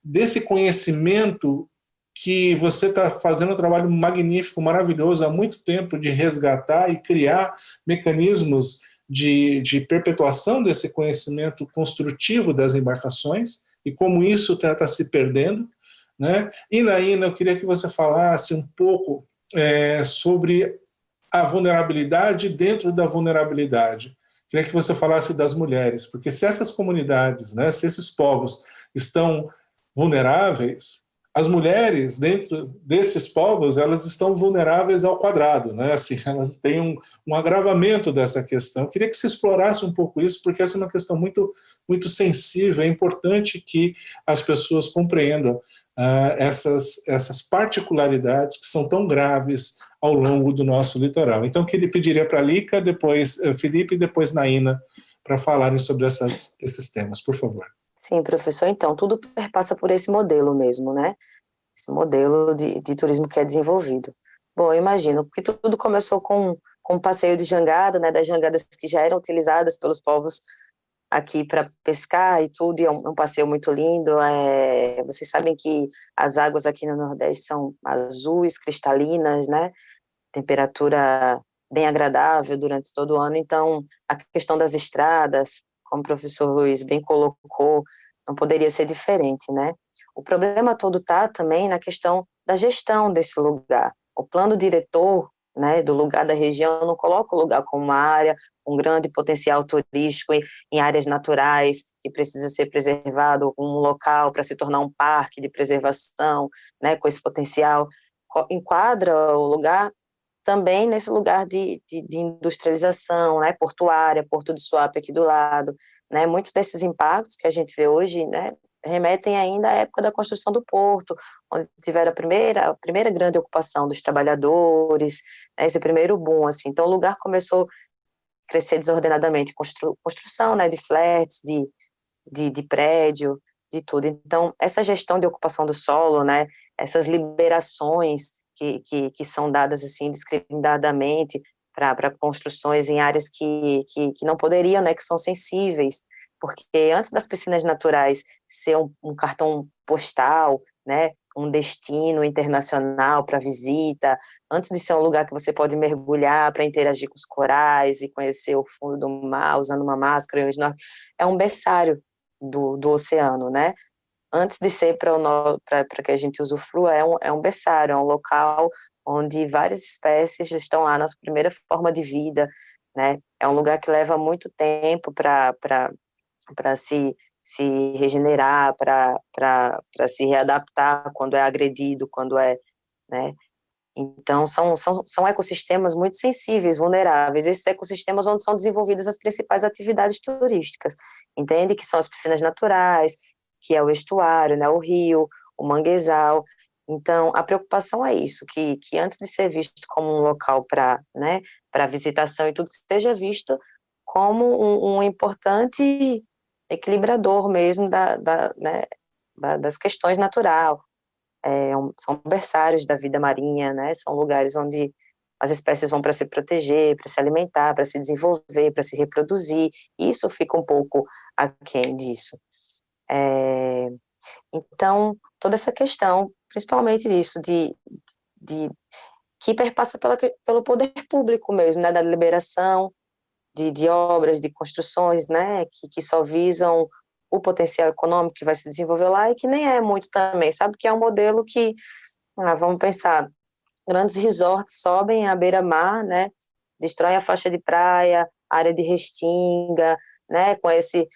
desse conhecimento que você está fazendo um trabalho magnífico, maravilhoso, há muito tempo, de resgatar e criar mecanismos de perpetuação desse conhecimento construtivo das embarcações e como isso está se perdendo, né? E, Naina, eu queria que você falasse um pouco sobre a vulnerabilidade dentro da vulnerabilidade. Queria que você falasse das mulheres, porque se essas comunidades, né, se esses povos estão vulneráveis, as mulheres dentro desses povos, elas estão vulneráveis ao quadrado, né? Assim, elas têm um agravamento dessa questão. Eu queria que você explorasse um pouco isso, porque essa é uma questão muito, muito sensível. É importante que as pessoas compreendam essas particularidades que são tão graves ao longo do nosso litoral. Então, eu pediria para a Lica, depois Felipe e depois Naina, para falarem sobre esses temas, por favor.
Sim, professor, então, tudo perpassa por esse modelo mesmo, né? Esse modelo de turismo que é desenvolvido. Bom, eu imagino, porque tudo começou com um passeio de jangada, né, das jangadas que já eram utilizadas pelos povos aqui para pescar e tudo, e é um passeio muito lindo. Vocês sabem que as águas aqui no Nordeste são azuis, cristalinas, né? Temperatura bem agradável durante todo o ano, então a questão das estradas, como o professor Luiz bem colocou, não poderia ser diferente, né? O problema todo está também na questão da gestão desse lugar. O plano diretor, né, do lugar da região não coloca o lugar como uma área com grande potencial turístico em áreas naturais, que precisa ser preservado, um local para se tornar um parque de preservação, né, com esse potencial. Enquadra o lugar também nesse lugar de industrialização, né, portuária, Porto de Suape aqui do lado, né, muitos desses impactos que a gente vê hoje, né, remetem ainda à época da construção do porto, onde tiveram a primeira grande ocupação dos trabalhadores, né, esse primeiro boom, assim. Então o lugar começou a crescer desordenadamente, construção, né, de flats, de prédio, de tudo. Então essa gestão de ocupação do solo, né, essas liberações que são dadas assim indiscriminadamente para construções em áreas que não poderiam, né, que são sensíveis, porque antes das piscinas naturais ser um cartão postal, né, um destino internacional para visita, antes de ser um lugar que você pode mergulhar para interagir com os corais e conhecer o fundo do mar usando uma máscara, é um berçário do oceano, né? Antes de ser para que a gente usufrua, é um berçário, é um local onde várias espécies estão lá na sua primeira forma de vida, né? É um lugar que leva muito tempo para se regenerar, para se readaptar quando é agredido, quando é, né? Então, são ecossistemas muito sensíveis, vulneráveis, esses ecossistemas onde são desenvolvidas as principais atividades turísticas, entende? Que são as piscinas naturais, que é o estuário, né, o rio, o manguezal. Então, a preocupação é isso, que antes de ser visto como um local para, né, para visitação e tudo, seja visto como um importante equilibrador mesmo né, das questões naturais. São berçários da vida marinha, né? São lugares onde as espécies vão para se proteger, para se alimentar, para se desenvolver, para se reproduzir. Isso fica um pouco aquém disso. Então, toda essa questão, principalmente disso, que perpassa pelo poder público mesmo, né? Da liberação de obras, de construções, né? Que só visam o potencial econômico que vai se desenvolver lá e que nem é muito também, sabe? Que é um modelo que, vamos pensar, grandes resorts sobem à beira-mar, né? Destroem a faixa de praia, área de restinga, né? Com esse,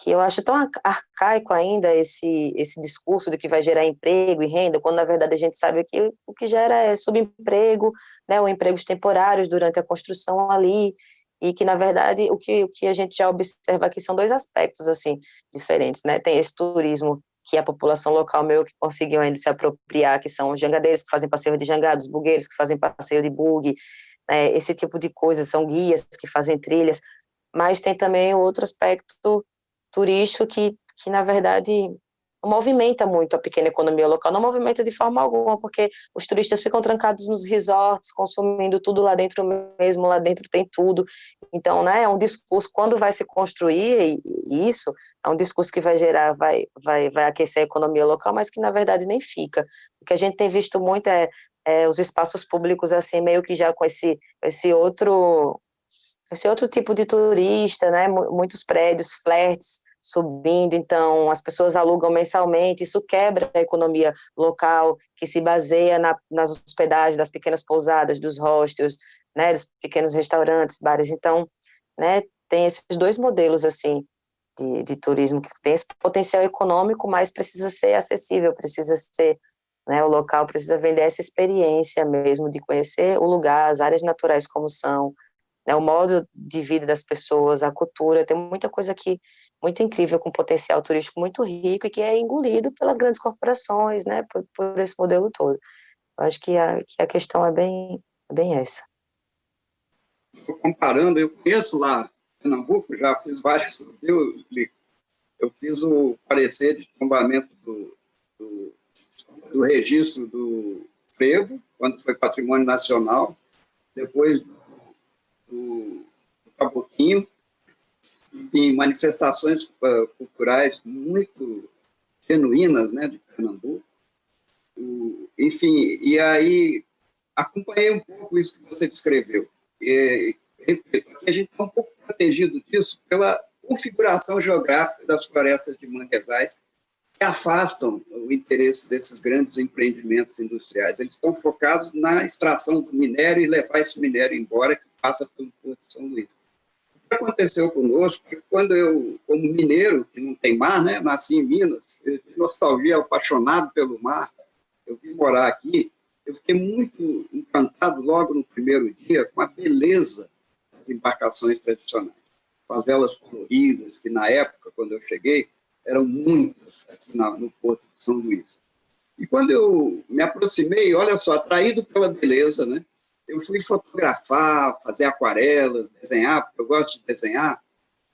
que eu acho tão arcaico ainda esse discurso de que vai gerar emprego e renda, quando na verdade a gente sabe que o que gera é subemprego, né? Ou empregos temporários durante a construção ali, e que, na verdade, o que a gente já observa aqui são dois aspectos, assim, diferentes, né? Tem esse turismo que a população local meio que conseguiu ainda se apropriar, que são os jangadeiros que fazem passeio de jangada, os bugueiros que fazem passeio de bug, né? Esse tipo de coisa, são guias que fazem trilhas, mas tem também outro aspecto turístico que na verdade, movimenta muito a pequena economia local, não movimenta de forma alguma, porque os turistas ficam trancados nos resorts, consumindo tudo lá dentro mesmo, lá dentro tem tudo. Então, né, é um discurso, quando vai se construir isso, é um discurso que vai gerar, vai aquecer a economia local, mas que na verdade nem fica. O que a gente tem visto muito é os espaços públicos, assim, meio que já com esse outro tipo de turista, né, muitos prédios, flats, subindo, então as pessoas alugam mensalmente, isso quebra a economia local, que se baseia nas hospedagens das pequenas pousadas, dos hostels, né, dos pequenos restaurantes, bares. Então, né, tem esses dois modelos, assim, de turismo, que tem esse potencial econômico, mas precisa ser acessível, precisa ser, né, o local precisa vender essa experiência mesmo, de conhecer o lugar, as áreas naturais como são, né, o modo de vida das pessoas, a cultura, tem muita coisa aqui muito incrível, com potencial turístico muito rico e que é engolido pelas grandes corporações, né, por esse modelo todo. Eu acho que a questão é bem essa.
Comparando, eu conheço lá em Pernambuco, já fiz vários, eu fiz o parecer de tombamento do registro do frevo, quando foi patrimônio nacional, depois do Caboquinho, enfim, manifestações culturais muito genuínas, né, de Pernambuco. Enfim, e aí acompanhei um pouco isso que você descreveu. A gente está um pouco protegido disso pela configuração geográfica das florestas de manguezais, que afastam o interesse desses grandes empreendimentos industriais. Eles estão focados na extração do minério e levar esse minério embora, que passa pelo Porto de São Luís. O que aconteceu conosco é que quando eu, como mineiro, que não tem mar, né, nasci em Minas, eu de nostalgia, apaixonado pelo mar, eu vim morar aqui, eu fiquei muito encantado logo no primeiro dia com a beleza das embarcações tradicionais, com as velas coloridas, que na época, quando eu cheguei, eram muitas aqui no Porto de São Luís. E quando eu me aproximei, olha só, atraído pela beleza, né? Eu fui fotografar, fazer aquarelas, desenhar, porque eu gosto de desenhar,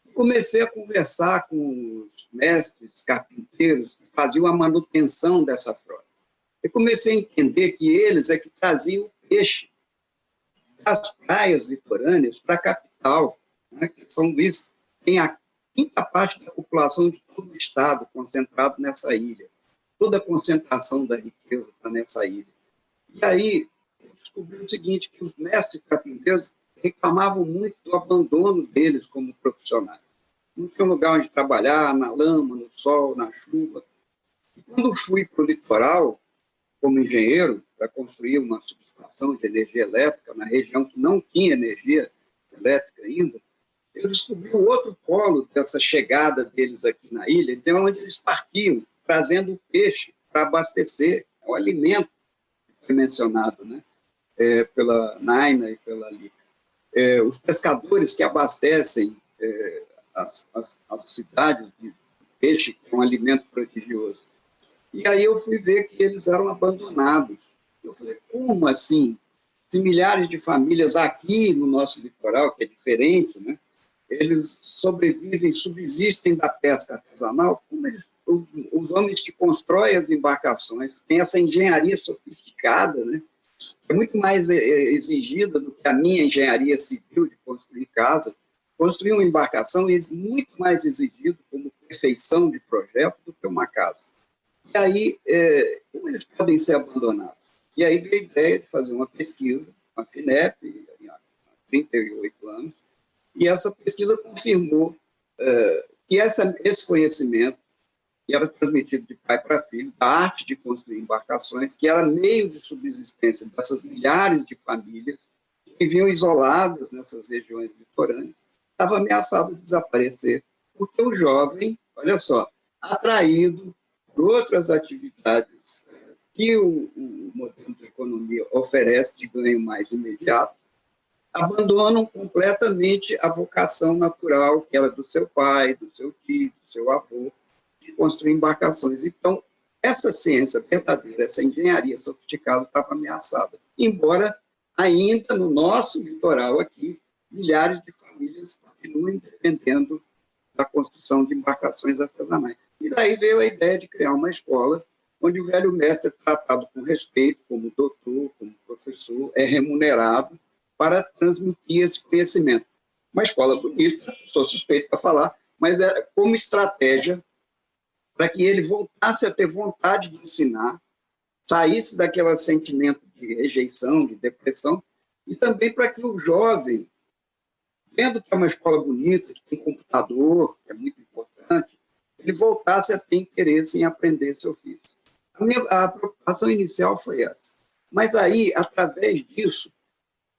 e comecei a conversar com os mestres carpinteiros que faziam a manutenção dessa frota. eu comecei a entender que eles é que traziam o peixe das praias litorâneas para a capital, né, que São Luís tem a quinta parte da população de todo o estado concentrado nessa ilha. Toda a concentração da riqueza está nessa ilha. E aí, eu descobri o seguinte, que os mestres carpinteiros reclamavam muito do abandono deles como profissionais. Não tinha lugar onde trabalhar, na lama, no sol, na chuva. E quando fui para o litoral, como engenheiro, para construir uma subestação de energia elétrica na região que não tinha energia elétrica ainda, eu descobri o outro polo dessa chegada deles aqui na ilha, de onde eles partiam, trazendo o peixe para abastecer, o alimento que foi mencionado, né, pela Naina e pela Lica. Os pescadores que abastecem as cidades de peixe, que é um alimento prodigioso. E aí eu fui ver que eles eram abandonados. Eu falei, como assim? Se milhares de famílias aqui no nosso litoral, que é diferente, né, eles sobrevivem, subsistem da pesca artesanal, como os homens que constroem as embarcações têm essa engenharia sofisticada, né, é muito mais exigida do que a minha engenharia civil de construir casa. Construir uma embarcação é muito mais exigido como perfeição de projeto do que uma casa. E aí, como eles podem ser abandonados? E aí veio a ideia de fazer uma pesquisa, uma FINEP, há 38 anos, e essa pesquisa confirmou que esse conhecimento, que era transmitido de pai para filho, da arte de construir embarcações, que era meio de subsistência dessas milhares de famílias que viviam isoladas nessas regiões litorâneas, estava ameaçado de desaparecer, porque o jovem, olha só, atraído por outras atividades que o modelo de economia oferece de ganho mais imediato, abandonam completamente a vocação natural que era do seu pai, do seu tio, do seu avô, de construir embarcações. Então, essa ciência verdadeira, essa engenharia sofisticada estava ameaçada. Embora ainda no nosso litoral aqui, milhares de famílias continuem dependendo da construção de embarcações artesanais. E daí veio a ideia de criar uma escola onde o velho mestre é tratado com respeito, como doutor, como professor, é remunerado para transmitir esse conhecimento. Uma escola bonita, sou suspeito para falar, mas é como estratégia para que ele voltasse a ter vontade de ensinar, saísse daquele sentimento de rejeição, de depressão, e também para que o jovem, vendo que é uma escola bonita, que tem computador, que é muito importante, ele voltasse a ter interesse em aprender esse ofício. A preocupação inicial foi essa. Mas aí, através disso,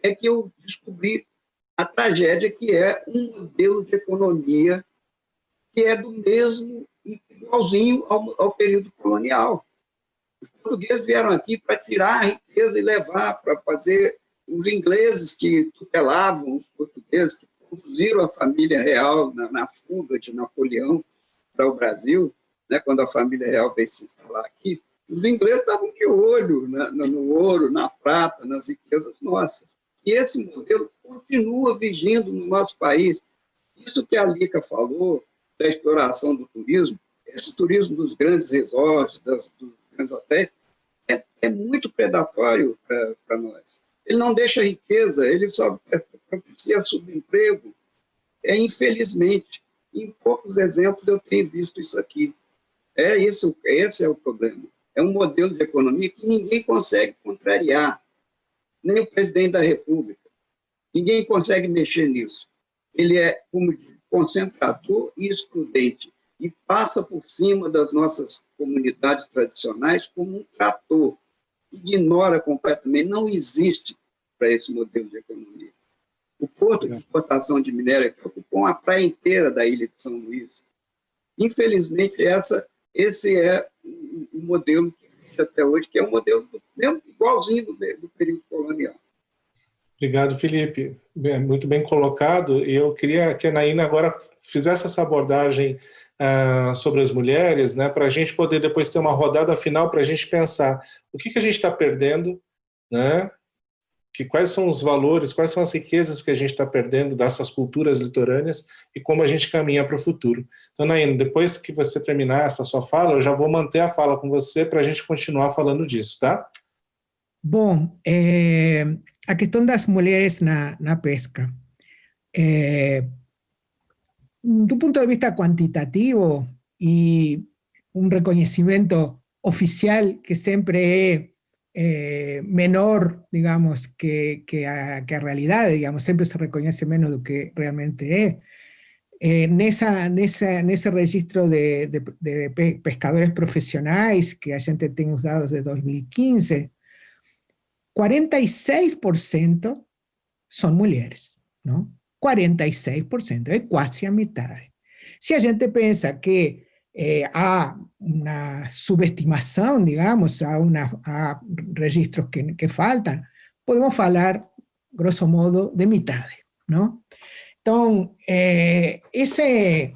é que eu descobri a tragédia que é um modelo de economia que é do mesmo, igualzinho ao período colonial. Os portugueses vieram aqui para tirar a riqueza e levar, para fazer os ingleses que tutelavam os portugueses, que conduziram a família real na fuga de Napoleão para o Brasil, né, quando a família real veio se instalar aqui, os ingleses estavam de olho no ouro, na prata, nas riquezas nossas. E esse modelo continua vigindo no nosso país. Isso que a Lica falou, da exploração do turismo, esse turismo dos grandes resorts, dos grandes hotéis, é muito predatório para nós. Ele não deixa riqueza, ele só propicia subemprego. Infelizmente, em poucos exemplos eu tenho visto isso aqui. Esse é o problema. É um modelo de economia que ninguém consegue contrariar, nem o presidente da República. Ninguém consegue mexer nisso. Ele é, como diz, concentrador e excludente, e passa por cima das nossas comunidades tradicionais como um trator. Ignora completamente, não existe para esse modelo de economia. O porto de exportação de minério que ocupou uma praia inteira da ilha de São Luís. Infelizmente, esse é o modelo que existe até hoje, que é um modelo igualzinho do período colonial.
Obrigado, Felipe. Muito bem colocado. E eu queria que a Naina agora fizesse essa abordagem sobre as mulheres, né, para a gente poder depois ter uma rodada final para a gente pensar o que a gente está perdendo, né, quais são os valores, quais são as riquezas que a gente está perdendo dessas culturas litorâneas e como a gente caminha para o futuro. Então, Naina, depois que você terminar essa sua fala, eu já vou manter a fala com você para a gente continuar falando disso, tá?
Bom, a questão das mulheres na pesca. Do punto de vista cuantitativo y un reconocimiento oficial que siempre es menor, digamos, que a realidad, digamos, siempre se reconoce menos de lo que realmente es. En ese registro de pescadores profesionales que a gente tiene os dados de 2015, 46% son mujeres, ¿no? 46%, é quase a metade. Se a gente pensa que há uma subestimação, digamos, há registros que faltam, podemos falar, grosso modo, de metade, não? Então, isso é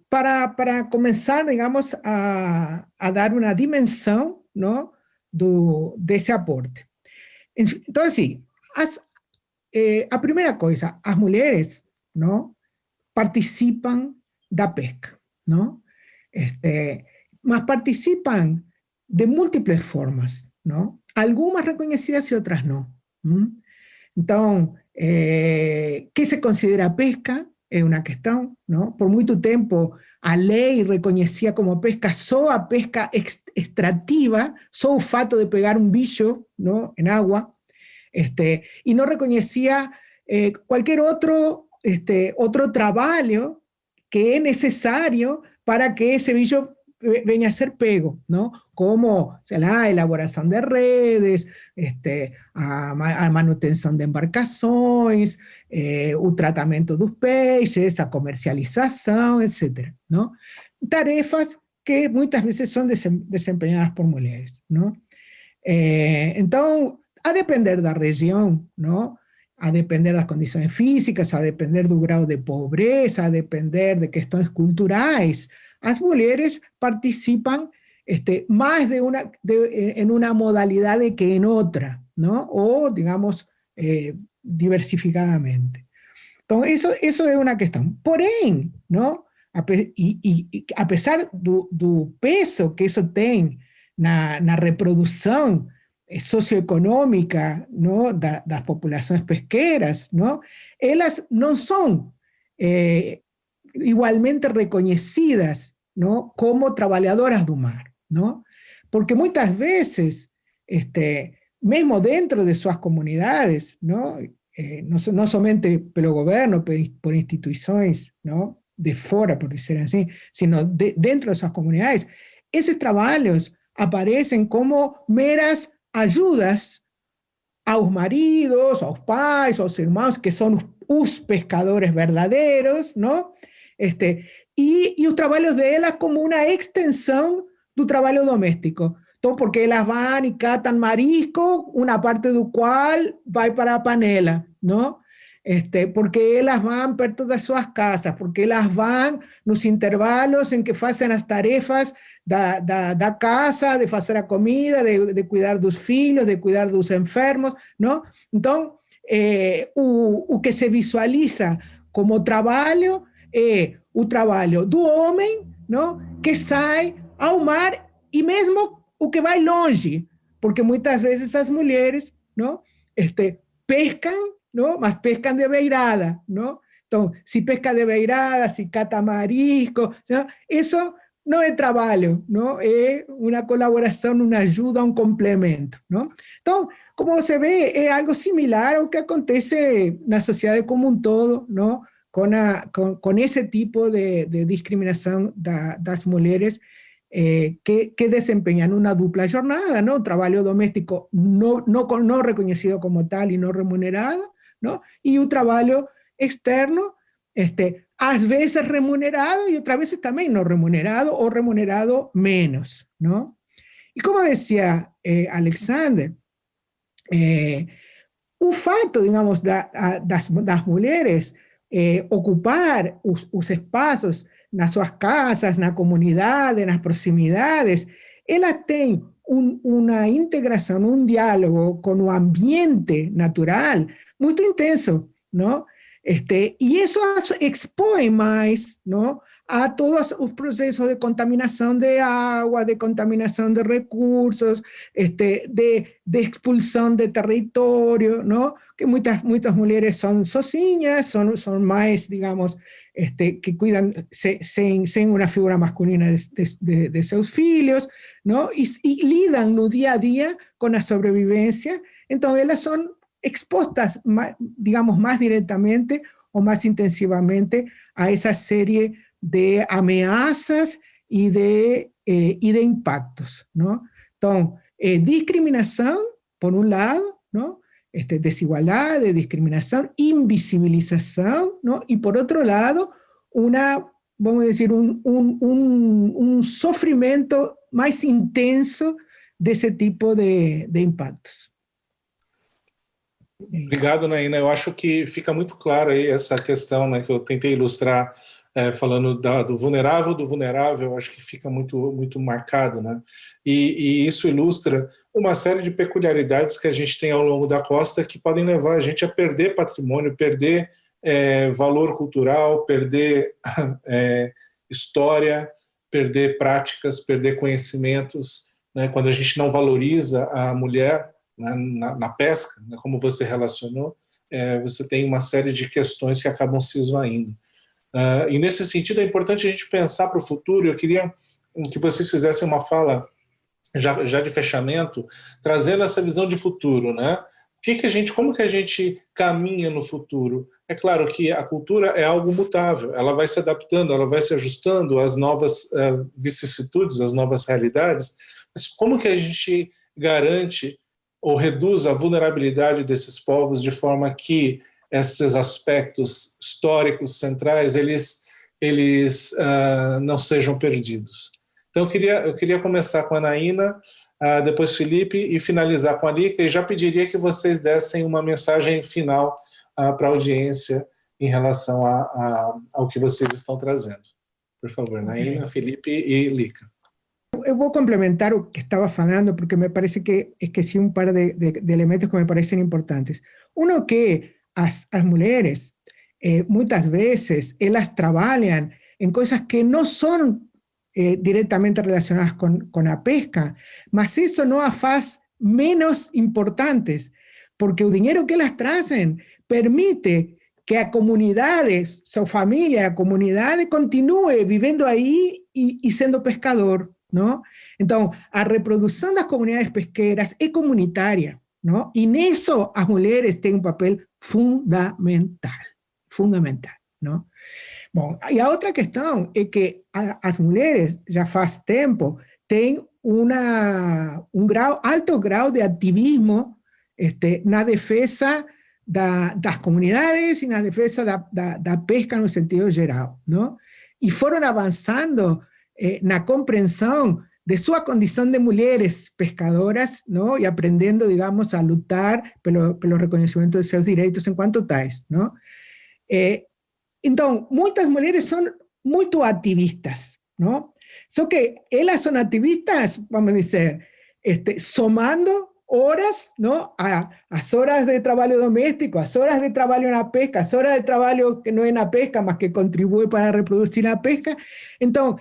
para começar, digamos, a dar uma dimensão, não, desse aporte. Então, assim, a primeira coisa, as mulheres, não, participam da pesca, não? Mas participam de múltiplas formas, não? Algumas reconhecidas e outras não. Então, que se considera pesca é uma questão, não? Por muito tempo, a lei reconhecia como pesca só a pesca extrativa, só o fato de pegar um bicho, não, em água, y no reconocía cualquier otro trabajo que es necesario para que ese bicho venga a ser pego, ¿no? Como la elaboración de redes, a manutención de embarcaciones, o tratamento dos peixes, a comercialización, etc., ¿no? Tarefas que muchas veces son desempeñadas por mujeres, ¿no? Entonces, a depender da região, não? A depender das condições físicas, a depender do grau de pobreza, a depender de questões culturais, as mulheres participam mais em uma modalidade que em outra, não? Ou, digamos, diversificadamente. Então, isso é uma questão. Porém, não? A pesar do peso que isso tem na reprodução socioeconômica, ¿no? das populações pesqueras, ¿no? Elas não são igualmente reconhecidas, ¿no? Como trabalhadoras do mar, ¿no? Porque muitas vezes, mesmo dentro de suas comunidades, ¿no? Não somente pelo governo, por instituições, ¿no? De fora, por dizer assim, sino dentro de suas comunidades, esses trabalhos aparecem como meras ayudas aos maridos, aos pais, aos irmãos, que são os pescadores verdadeiros, não? E os trabalhos delas como uma extensão do trabalho doméstico. Então, porque elas vão e catam marisco, uma parte do qual vai para a panela, não? Porque elas vão perto das suas casas, porque elas vão nos intervalos em que fazem as tarefas da casa, de fazer a comida, de cuidar dos filhos, de cuidar dos enfermos, não? Então, o que se visualiza como trabalho é o trabalho do homem, não? Que sai ao mar, e mesmo o que vai longe, porque muitas vezes as mulheres, não? Pescam, não? Mas pescam de beirada, não? Então, se pesca de beirada, se cata marisco, não? Isso não é trabalho, não? É uma colaboração, uma ajuda, um complemento, não? Então, como você vê, é algo similar ao que acontece na sociedade como um todo, não? Com esse tipo de discriminação das mulheres que desempeñan una dupla jornada, ¿no? Trabajo doméstico no reconocido como tal y no remunerado, ¿no? Y un trabajo externo, a veces remunerado y otras veces también no remunerado o remunerado menos, ¿no? Y como decía Alexander, o fato, digamos, das mulheres ocupar os espaços nas suas casas, na comunidade, nas proximidades, elas têm uma integração, um diálogo com o ambiente natural muito intenso, não? E isso expõe mais, não, a todos os processos de contaminação de água, de contaminação de recursos, de expulsão de território, não? Que muitas mulheres são sozinhas, são mais, digamos, que cuidam sem uma figura masculina de seus filhos, não? E lidam no dia a dia com a sobrevivência, então elas são expostas, digamos, más directamente o más intensivamente a esa serie de amenazas y de impactos, ¿no? Entonces, discriminación, por un lado, ¿no? Desigualdad, discriminación, invisibilización, ¿no? Y por otro lado, vamos a decir, un sufrimiento más intenso de ese tipo de impactos.
Obrigado, Naina. Eu acho que fica muito claro aí essa questão, né, que eu tentei ilustrar falando do vulnerável, eu acho que fica muito marcado, né? E isso ilustra uma série de peculiaridades que a gente tem ao longo da costa que podem levar a gente a perder patrimônio, perder valor cultural, perder história, perder práticas, perder conhecimentos, né? Quando a gente não valoriza a mulher na pesca, né, como você relacionou, você tem uma série de questões que acabam se esvaindo. E nesse sentido é importante a gente pensar para o futuro. Eu queria que vocês fizessem uma fala já de fechamento, trazendo essa visão de futuro, né? Como que a gente caminha no futuro? É claro que a cultura é algo mutável, ela vai se adaptando, ela vai se ajustando às novas vicissitudes, às novas realidades, mas como que a gente garante ou reduz a vulnerabilidade desses povos de forma que esses aspectos históricos centrais eles não sejam perdidos? Então eu queria começar com a Naina, depois Felipe e finalizar com a Lica, e já pediria que vocês dessem uma mensagem final para a audiência em relação ao que vocês estão trazendo. Por favor, Naina, Felipe e Lica.
Eu vou complementar o que estava falando, porque me parece que esqueci um par de elementos que me parecem importantes. Um que as mulheres, muitas vezes, elas trabalham em coisas que não são diretamente relacionadas com a pesca, mas isso não as faz menos importantes, porque o dinheiro que elas trazem permite que a comunidade, sua família, a comunidade continue vivendo aí e sendo pescador, não? Então, a reprodução das comunidades pesqueiras é comunitária, não? E nisso as mulheres têm um papel fundamental, não? Bom, e a outra questão é que as mulheres, já faz tempo, têm alto grau de ativismo na defesa das comunidades e na defesa da pesca no sentido geral, não? E foram avançando na compreensão de sua condição de mulheres pescadoras, não? E aprendendo, digamos, a lutar pelo reconhecimento de seus direitos enquanto tais, não? Então, muitas mulheres são muito ativistas, não? Só que elas são ativistas, vamos dizer, somando horas, não? As horas de trabalho doméstico, as horas de trabalho na pesca, as horas de trabalho que não é na pesca, mas que contribui para reproduzir a pesca. Então,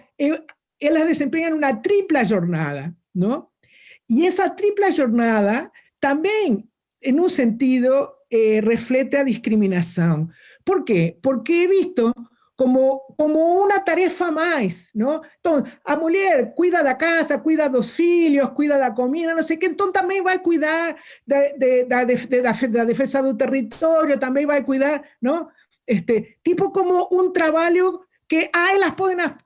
elas desempenham uma tripla jornada, não? E essa tripla jornada também, em um sentido, reflete a discriminação. ¿Por qué? Porque é visto como uma tarefa mais, não? Então, a mulher cuida da casa, cuida dos filhos, cuida da comida, não sei o que, então também vai cuidar da defesa do território, também vai cuidar, não? Tipo como um trabalho que elas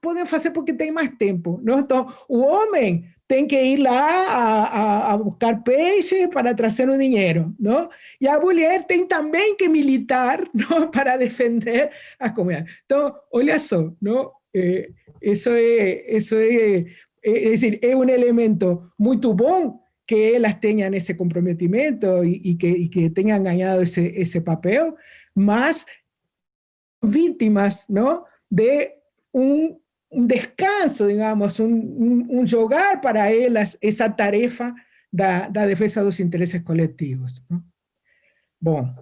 podem fazer porque tem mais tempo, não? Então, o homem tem que ir lá a buscar peixe para trazer o dinheiro, não? E a mulher tem também que militar, não? Para defender a comunidade. Então, olha só, não? Isso é decir, é um elemento muito bom que elas tenham esse comprometimento e que tenham ganhado esse papel, mas vítimas, não? De descanso, digamos, un jogar para elas essa tarefa da defesa dos interesses coletivos. Não? Bom,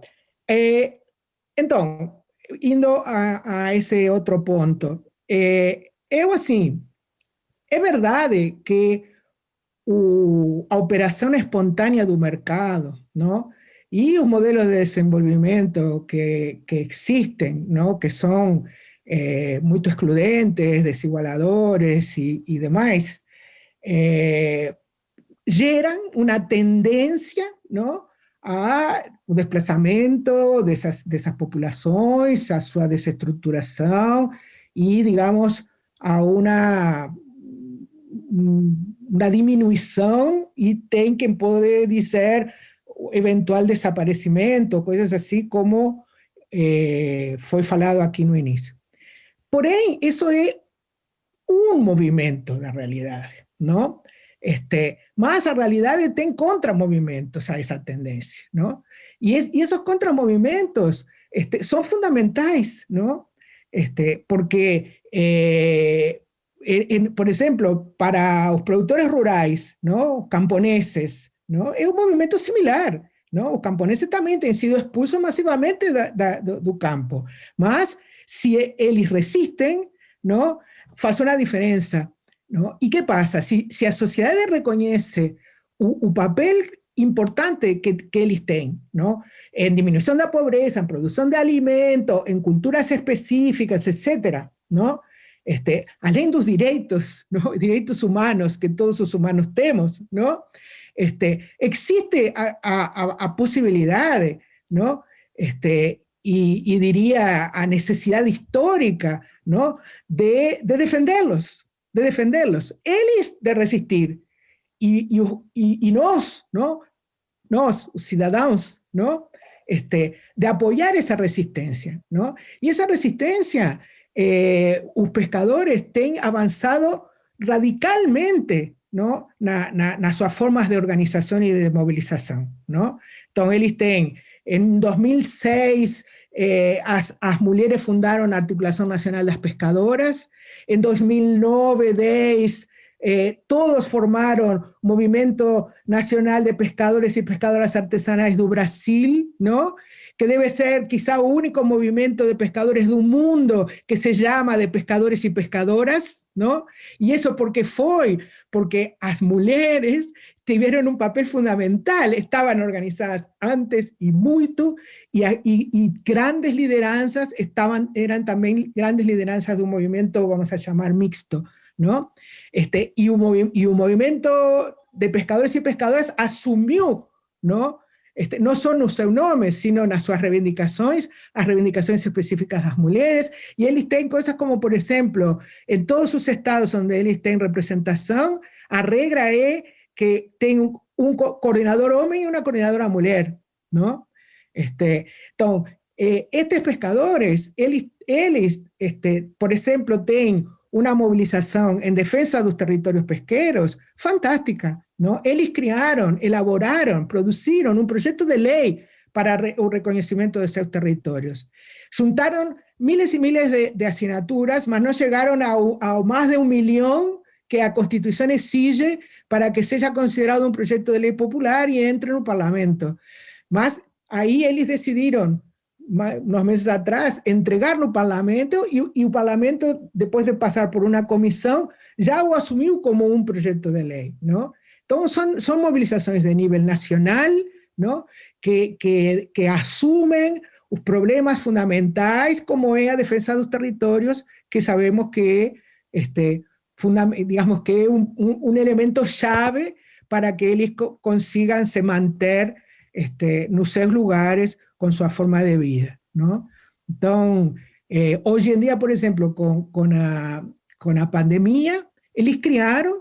então, indo a esse outro ponto, eu, assim, é verdade que a operação espontânea do mercado, não? E os modelos de desenvolvimento que existem, não? Que são muito excludentes, desigualadores e demais, geram uma tendência, não? Ao desplazamento dessas populações, a sua desestruturação e, digamos, a uma diminuição e tem quem pode dizer eventual desaparecimento, coisas assim como foi falado aqui no início. Porém, isso é um movimento da realidade, não? Mas a realidade tem contramovimentos a essa tendência, não? E esses contramovimentos são fundamentais, não? Porque por exemplo, para os produtores rurais, não, camponeses, não, é um movimento similar. Não? Os camponeses também têm sido expulsos massivamente do campo, mas se eles resistem, não, faz uma diferença. Não? E que passa? Se a sociedade reconhece o papel importante que eles têm, não? Em diminuição da pobreza, em produção de alimento, em culturas específicas, etc., não? Além dos direitos, ¿no? Direitos humanos que todos os humanos temos, ¿no? Existe a possibilidade, ¿no? E diria a necessidade histórica, ¿no? De defendê-los, eles de resistir, e nós, ¿no? Nós, os cidadãos, ¿no? De apoiar essa resistência, ¿no? E essa resistência os pescadores têm avançado radicalmente, não, nas suas formas de organização e de mobilização. Não? Então, eles têm, em 2006, as mulheres fundaram a Articulação Nacional das Pescadoras, em 2009, 2010, todos formaram o Movimento Nacional de Pescadores e Pescadoras Artesanais do Brasil, não? Que debe ser quizá o único movimiento de pescadores do mundo que se llama de pescadores y pescadoras, ¿no? Y eso porque as mulheres tuvieron un papel fundamental, estaban organizadas antes y mucho, y grandes lideranzas eran también grandes lideranzas de un movimiento, vamos a llamar mixto, ¿no? Y un movimiento de pescadores y pescadoras asumió, ¿no? Não só nos seus nomes, sino nas suas reivindicações, as reivindicações específicas das mulheres, e eles têm coisas como, por exemplo, em todos os estados onde eles têm representação, a regra é que tem um coordenador homem e uma coordenadora mulher, não? Então, estes pescadores, eles por exemplo, têm uma mobilização em defesa dos territórios pesqueiros fantástica, ¿no? Eles criaram, elaboraram, produziram um projeto de lei para o reconhecimento de seus territórios. Juntaram miles e miles de assinaturas, mas não chegaram ao mais de 1 milhão que a Constituição exige para que seja considerado um projeto de lei popular e entre no parlamento. Mas aí eles decidiram, unos meses atrás, entregar no parlamento e o parlamento, depois de passar por uma comissão, já o assumiu como um projeto de lei, não? Então, são movilizações de nível nacional, não? Que assumem os problemas fundamentais, como é a defesa dos territórios, que sabemos que digamos que é um elemento chave para que eles consigam se manter nos seus lugares com sua forma de vida, não? Então, hoje em dia, por exemplo, com a pandemia, eles criaram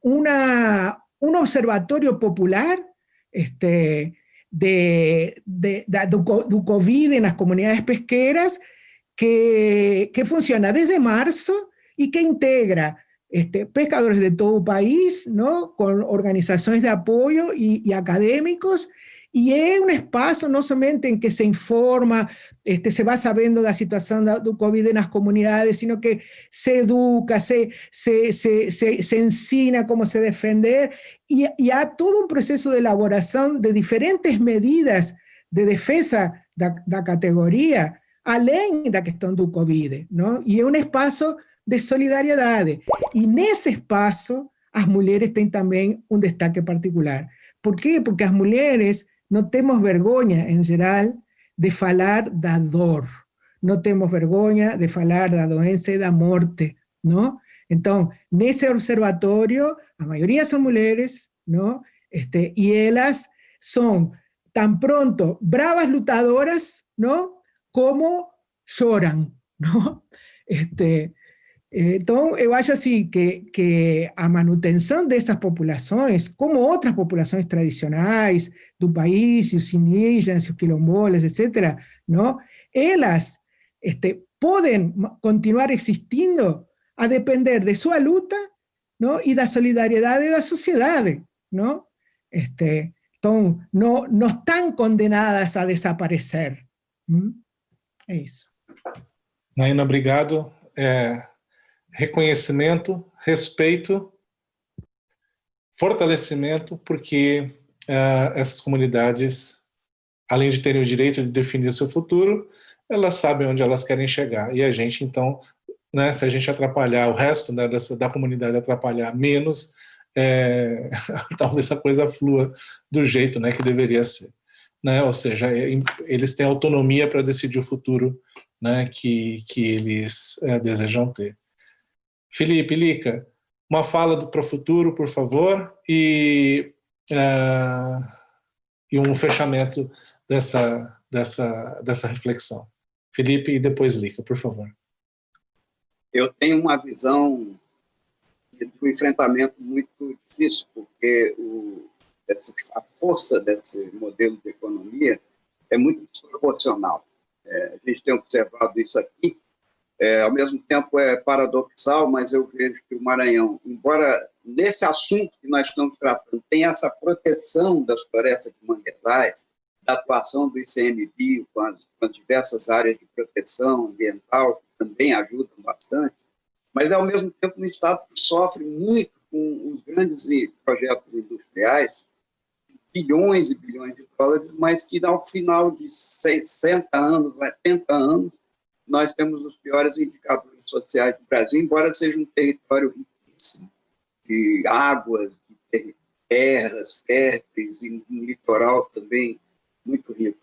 um observatório popular do Covid nas comunidades pesqueiras que funciona desde março e que integra pescadores de todo o país, ¿no? Com organizações de apoio e acadêmicos, E é um espaço não somente em que se informa, se vai sabendo da situação do Covid nas comunidades, sino que se educa, se ensina como se defender, e há todo um processo de elaboração de diferentes medidas de defesa da categoria, além da questão do Covid, não? E é um espaço de solidariedade. E nesse espaço, as mulheres têm também um destaque particular. Por quê? Porque as mulheres não temos vergonha, em geral, de falar da dor. Não temos vergonha de falar da doença e da morte, não? Então, nesse observatório, a maioria são mulheres, não? E elas são tan pronto bravas lutadoras, não? Como choram, não? Então, eu acho assim que a manutenção dessas populações, como outras populações tradicionais do país, os indígenas, os quilombolas, etc., não? Elas podem continuar existindo a depender de sua luta, não? E da solidariedade da sociedade, não? Então, não estão condenadas a desaparecer. É isso.
Naina, obrigado. Reconhecimento, respeito, fortalecimento, porque essas comunidades, além de terem o direito de definir o seu futuro, elas sabem onde elas querem chegar. E a gente, então, né, se a gente atrapalhar o resto, né, da comunidade, atrapalhar menos, talvez a coisa flua do jeito, né, que deveria ser. Né? Ou seja, eles têm autonomia para decidir o futuro, né, que eles desejam ter. Felipe, Lica, uma fala para o futuro, por favor, e um fechamento dessa reflexão. Felipe e depois Lica, por favor.
Eu tenho uma visão do enfrentamento muito difícil, porque a força desse modelo de economia é muito desproporcional. A gente tem observado isso aqui. Ao mesmo tempo é paradoxal, mas eu vejo que o Maranhão, embora nesse assunto que nós estamos tratando, tenha essa proteção das florestas de manguezais, da atuação do ICMBio com as diversas áreas de proteção ambiental, que também ajudam bastante, mas ao mesmo tempo um estado que sofre muito com os grandes projetos industriais, bilhões e bilhões de dólares, mas que ao final de 60 anos, 70 anos, nós temos os piores indicadores sociais do Brasil, embora seja um território riquíssimo de águas, de terras férteis, e um litoral também muito rico.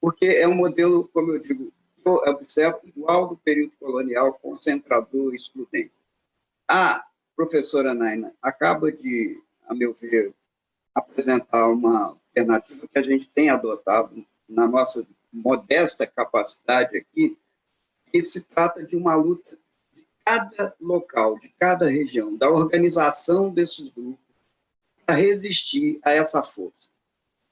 Porque é um modelo, como eu digo, eu observo igual do período colonial, concentrador e excludente. A professora Naina acaba de, a meu ver, apresentar uma alternativa que a gente tem adotado na nossa modesta capacidade aqui, que se trata de uma luta de cada local, de cada região, da organização desses grupos para resistir a essa força.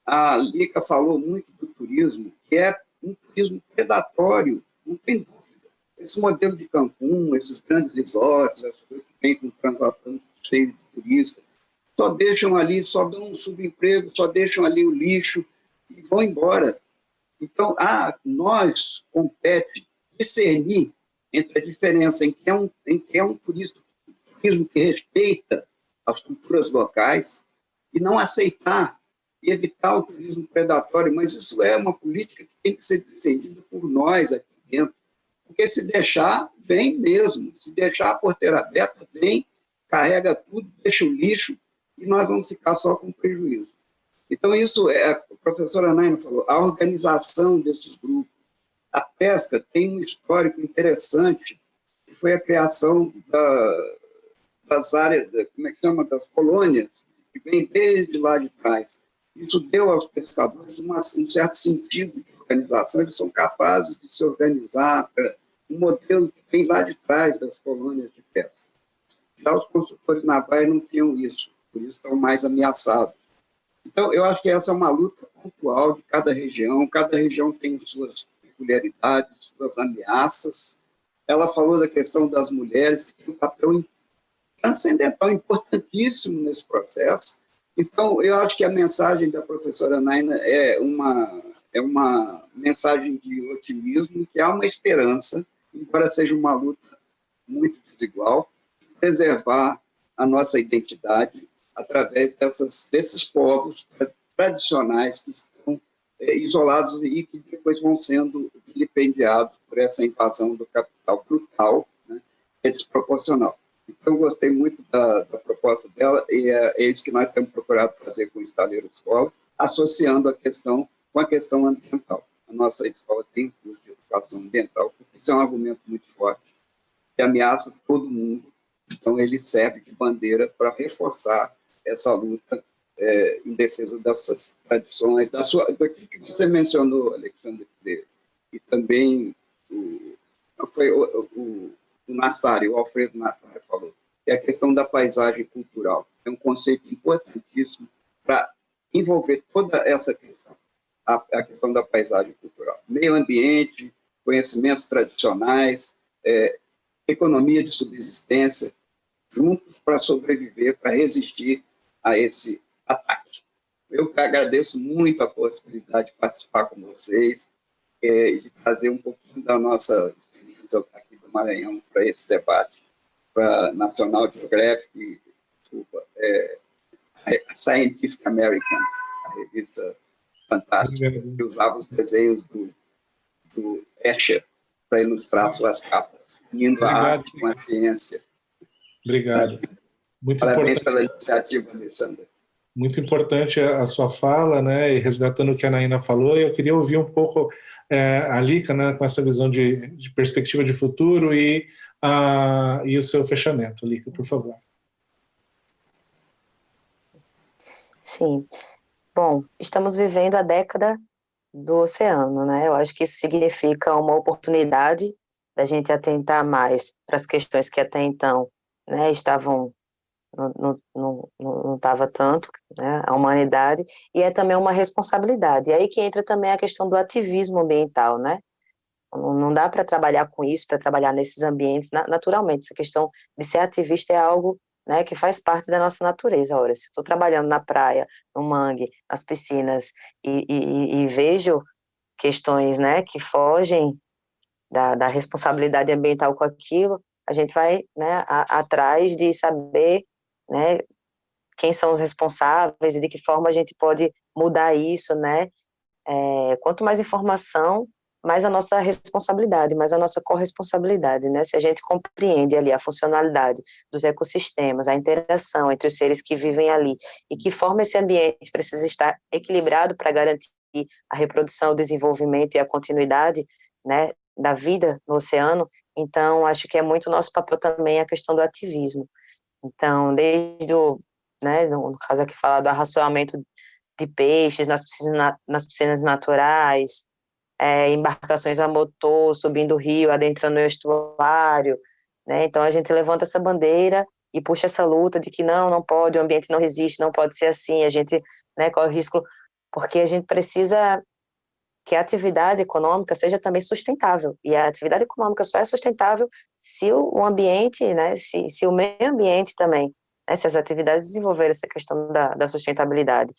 A Lica falou muito do turismo, que é um turismo predatório, não tem dúvida. Esse modelo de Cancún, esses grandes resorts, as coisas que vêm com transatlânticos cheios de turistas, só deixam ali, só dão um subemprego, só deixam ali o lixo e vão embora. Então, nós compete discernir entre a diferença em que é um turismo que respeita as culturas locais e não aceitar e evitar o turismo predatório, mas isso é uma política que tem que ser defendida por nós aqui dentro, porque se deixar, vem mesmo, se deixar a porteira aberta, vem, carrega tudo, deixa o lixo e nós vamos ficar só com prejuízo. Então, isso a professora Naina falou, a organização desses grupos. A pesca tem um histórico interessante, que foi a criação das áreas, como é que chama, das colônias, que vem desde lá de trás. Isso deu aos pescadores um certo sentido de organização, eles são capazes de se organizar para um modelo que vem lá de trás das colônias de pesca. Já os construtores navais não tinham isso, por isso estão mais ameaçados. Então, eu acho que essa é uma luta pontual de cada região tem suas peculiaridades, suas ameaças. Ela falou da questão das mulheres, que tem um papel transcendental, importantíssimo nesse processo, Então, eu acho que a mensagem da professora Naina é uma mensagem de otimismo, que há uma esperança, embora seja uma luta muito desigual, preservar a nossa identidade através desses povos tradicionais que estão isolados e que depois vão sendo vilipendiados por essa invasão do capital brutal, né, e desproporcional. Então, eu gostei muito da proposta dela, e é isso que nós temos procurado fazer com o Estaleiro Escola, associando a questão com a questão ambiental. A nossa escola tem curso de educação ambiental, porque isso é um argumento muito forte, que ameaça todo mundo. Então, ele serve de bandeira para reforçar essa luta em defesa dessas tradições, do que você mencionou, Alexandre Freire, e também o Nassari, o Alfredo Nassari falou, que é a questão da paisagem cultural. É um conceito importantíssimo para envolver toda essa questão, a questão da paisagem cultural. Meio ambiente, conhecimentos tradicionais, economia de subsistência, juntos para sobreviver, para resistir a esse ataque. Eu agradeço muito a possibilidade de participar com vocês, de trazer um pouquinho da nossa experiência aqui do Maranhão para esse debate, para National Geographic, a Scientific American, a revista fantástica, que usava os desenhos do Escher para ilustrar suas capas, unindo a arte com a ciência.
Obrigado. Muito
Parabéns
importante.
pela iniciativa, Alexandre.
Muito importante a sua fala, né, e resgatando o que a Naina falou, eu queria ouvir um pouco a Lica, né, com essa visão de perspectiva de futuro e o seu fechamento. Lica, por favor.
Sim. Bom, estamos vivendo a década do oceano, né? Eu acho que isso significa uma oportunidade da gente atentar mais para as questões que até então, né, não estava tanto, né, a humanidade, e é também uma responsabilidade. E aí que entra também a questão do ativismo ambiental, né? Não dá para trabalhar com isso, para trabalhar nesses ambientes, naturalmente. Essa questão de ser ativista é algo, né, que faz parte da nossa natureza. Ora, se estou trabalhando na praia, no mangue, nas piscinas, e vejo questões, né, que fogem da responsabilidade ambiental com aquilo, a gente vai, né, atrás de saber, né, quem são os responsáveis e de que forma a gente pode mudar isso, né? Quanto mais informação, mais a nossa responsabilidade, mais a nossa corresponsabilidade, né? Se a gente compreende ali a funcionalidade dos ecossistemas, a interação entre os seres que vivem ali e que forma esse ambiente precisa estar equilibrado para garantir a reprodução, o desenvolvimento e a continuidade, né, da vida no oceano, então acho que é muito nosso papel também a questão do ativismo. Então, desde né, no caso aqui falar do arraçoamento de peixes nas piscinas naturais, embarcações a motor subindo o rio, adentrando o estuário, né? Então a gente levanta essa bandeira e puxa essa luta de que não pode, o ambiente não resiste, não pode ser assim, a gente, né, corre o risco, porque a gente precisa que a atividade econômica seja também sustentável, e a atividade econômica só é sustentável se o ambiente, né, se o meio ambiente também, né, se as atividades desenvolverem essa questão da sustentabilidade,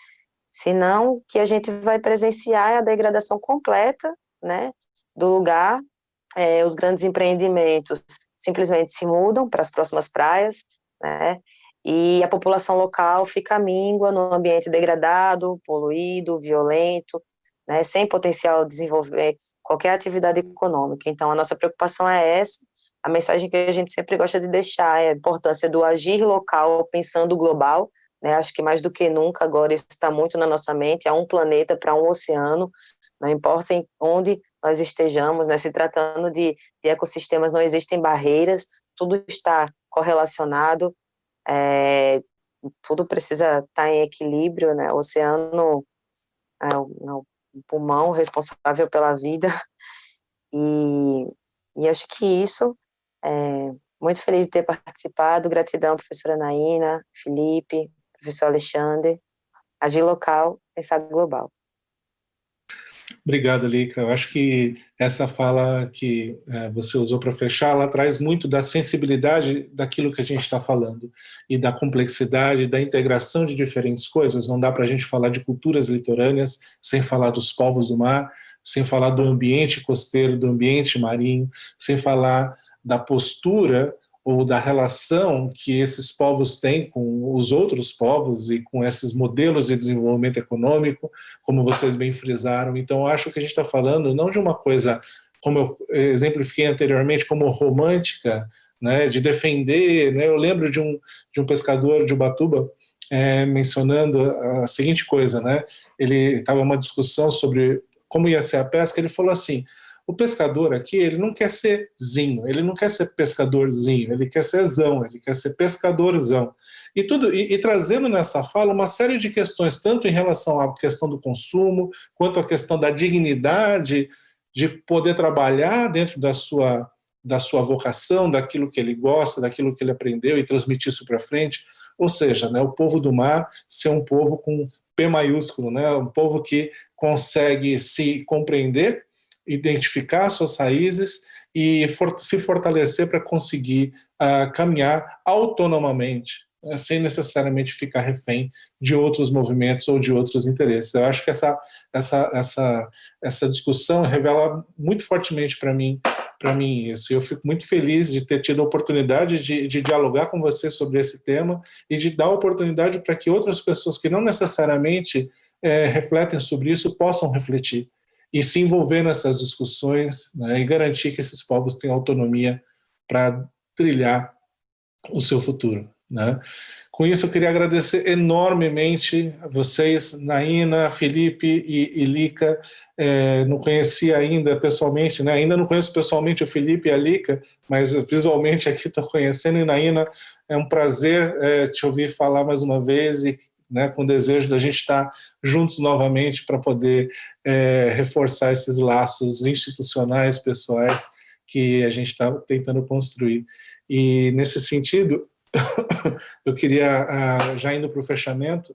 senão que a gente vai presenciar a degradação completa, né, do lugar, os grandes empreendimentos simplesmente se mudam para as próximas praias, né, e a população local fica míngua no ambiente degradado, poluído, violento, né, sem potencial de desenvolver qualquer atividade econômica. Então, a nossa preocupação é essa, a mensagem que a gente sempre gosta de deixar é a importância do agir local pensando global, né, acho que mais do que nunca agora isso está muito na nossa mente, é um planeta para um oceano, não importa em onde nós estejamos, né, se tratando de ecossistemas, não existem barreiras, tudo está correlacionado, tudo precisa estar em equilíbrio, né, o oceano é o pulmão responsável pela vida, e acho que isso, muito feliz de ter participado, gratidão, professora Naina, Felipe, professor Alexandre, agir local, pensar global.
Obrigado, Lica. Eu acho que essa fala que você usou para fechar, ela traz muito da sensibilidade daquilo que a gente está falando e da complexidade, da integração de diferentes coisas. Não dá para a gente falar de culturas litorâneas sem falar dos povos do mar, sem falar do ambiente costeiro, do ambiente marinho, sem falar da postura ou da relação que esses povos têm com os outros povos e com esses modelos de desenvolvimento econômico, como vocês bem frisaram. Então, acho que a gente está falando não de uma coisa, como eu exemplifiquei anteriormente, como romântica, né, de defender, né? Eu lembro de um pescador de Ubatuba mencionando a seguinte coisa, né? Ele estava em uma discussão sobre como ia ser a pesca, ele falou assim: o pescador aqui, ele não quer ser zinho, ele não quer ser pescadorzinho, ele quer ser zão, ele quer ser pescadorzão. E trazendo nessa fala uma série de questões, tanto em relação à questão do consumo, quanto à questão da dignidade de poder trabalhar dentro da sua vocação, daquilo que ele gosta, daquilo que ele aprendeu e transmitir isso para frente. Ou seja, né, o povo do mar ser um povo com P maiúsculo, né, um povo que consegue se compreender, identificar suas raízes e se fortalecer para conseguir caminhar autonomamente, sem necessariamente ficar refém de outros movimentos ou de outros interesses. Eu acho que essa discussão revela muito fortemente para mim isso. Eu fico muito feliz de ter tido a oportunidade de dialogar com você sobre esse tema e de dar oportunidade para que outras pessoas que não necessariamente refletem sobre isso possam refletir e se envolver nessas discussões, né, e garantir que esses povos tenham autonomia para trilhar o seu futuro, né? Com isso, eu queria agradecer enormemente a vocês, Naina, Felipe e Lica. Não conhecia ainda pessoalmente, né? Ainda não conheço pessoalmente o Felipe e a Lica, mas visualmente aqui estou conhecendo. E, Naina, é um prazer te ouvir falar mais uma vez e, né, com o desejo da gente estar juntos novamente para poder reforçar esses laços institucionais, pessoais, que a gente está tentando construir. E, nesse sentido, eu queria, já indo para o fechamento,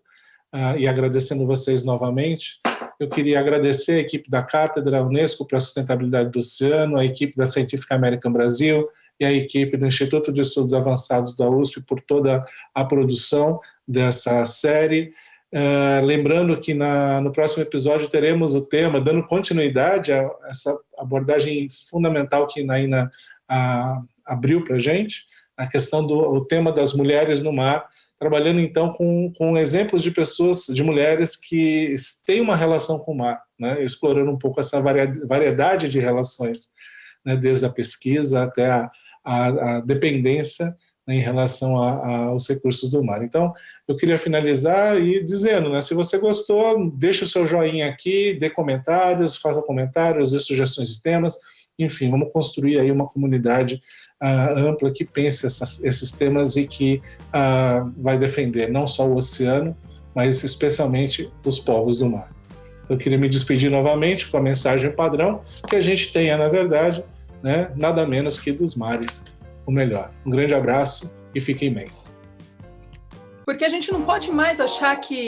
e agradecendo vocês novamente, eu queria agradecer a equipe da Cátedra Unesco para a Sustentabilidade do Oceano, a equipe da Scientific American Brasil e a equipe do Instituto de Estudos Avançados da USP por toda a produção dessa série. Lembrando que no próximo episódio teremos o tema, dando continuidade a essa abordagem fundamental que Naina abriu para a gente, a questão do tema das mulheres no mar, trabalhando então com exemplos de pessoas, de mulheres que têm uma relação com o mar, né, explorando um pouco essa variedade de relações, né, desde a pesquisa até a dependência, né, em relação aos recursos do mar. Então, eu queria finalizar e dizendo, né, se você gostou, deixe o seu joinha aqui, dê comentários, faça comentários, dê sugestões de temas, enfim, vamos construir aí uma comunidade ampla que pense esses temas e que vai defender não só o oceano, mas especialmente os povos do mar. Então, eu queria me despedir novamente com a mensagem padrão, que a gente tenha, na verdade, né, nada menos que dos mares o melhor. Um grande abraço e fiquem bem.
Porque a gente não pode mais achar que,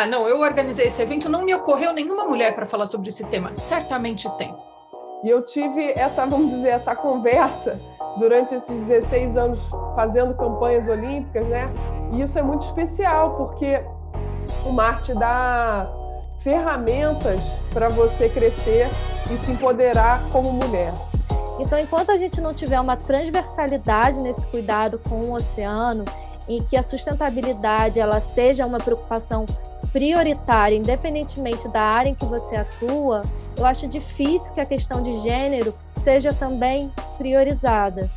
não, eu organizei esse evento, não me ocorreu nenhuma mulher para falar sobre esse tema. Certamente tem.
E eu tive essa conversa durante esses 16 anos fazendo campanhas olímpicas, né? E isso é muito especial, porque o mar te dá ferramentas para você crescer e se empoderar como mulher.
Então, enquanto a gente não tiver uma transversalidade nesse cuidado com o oceano, em que a sustentabilidade ela seja uma preocupação prioritária, independentemente da área em que você atua, eu acho difícil que a questão de gênero seja também priorizada.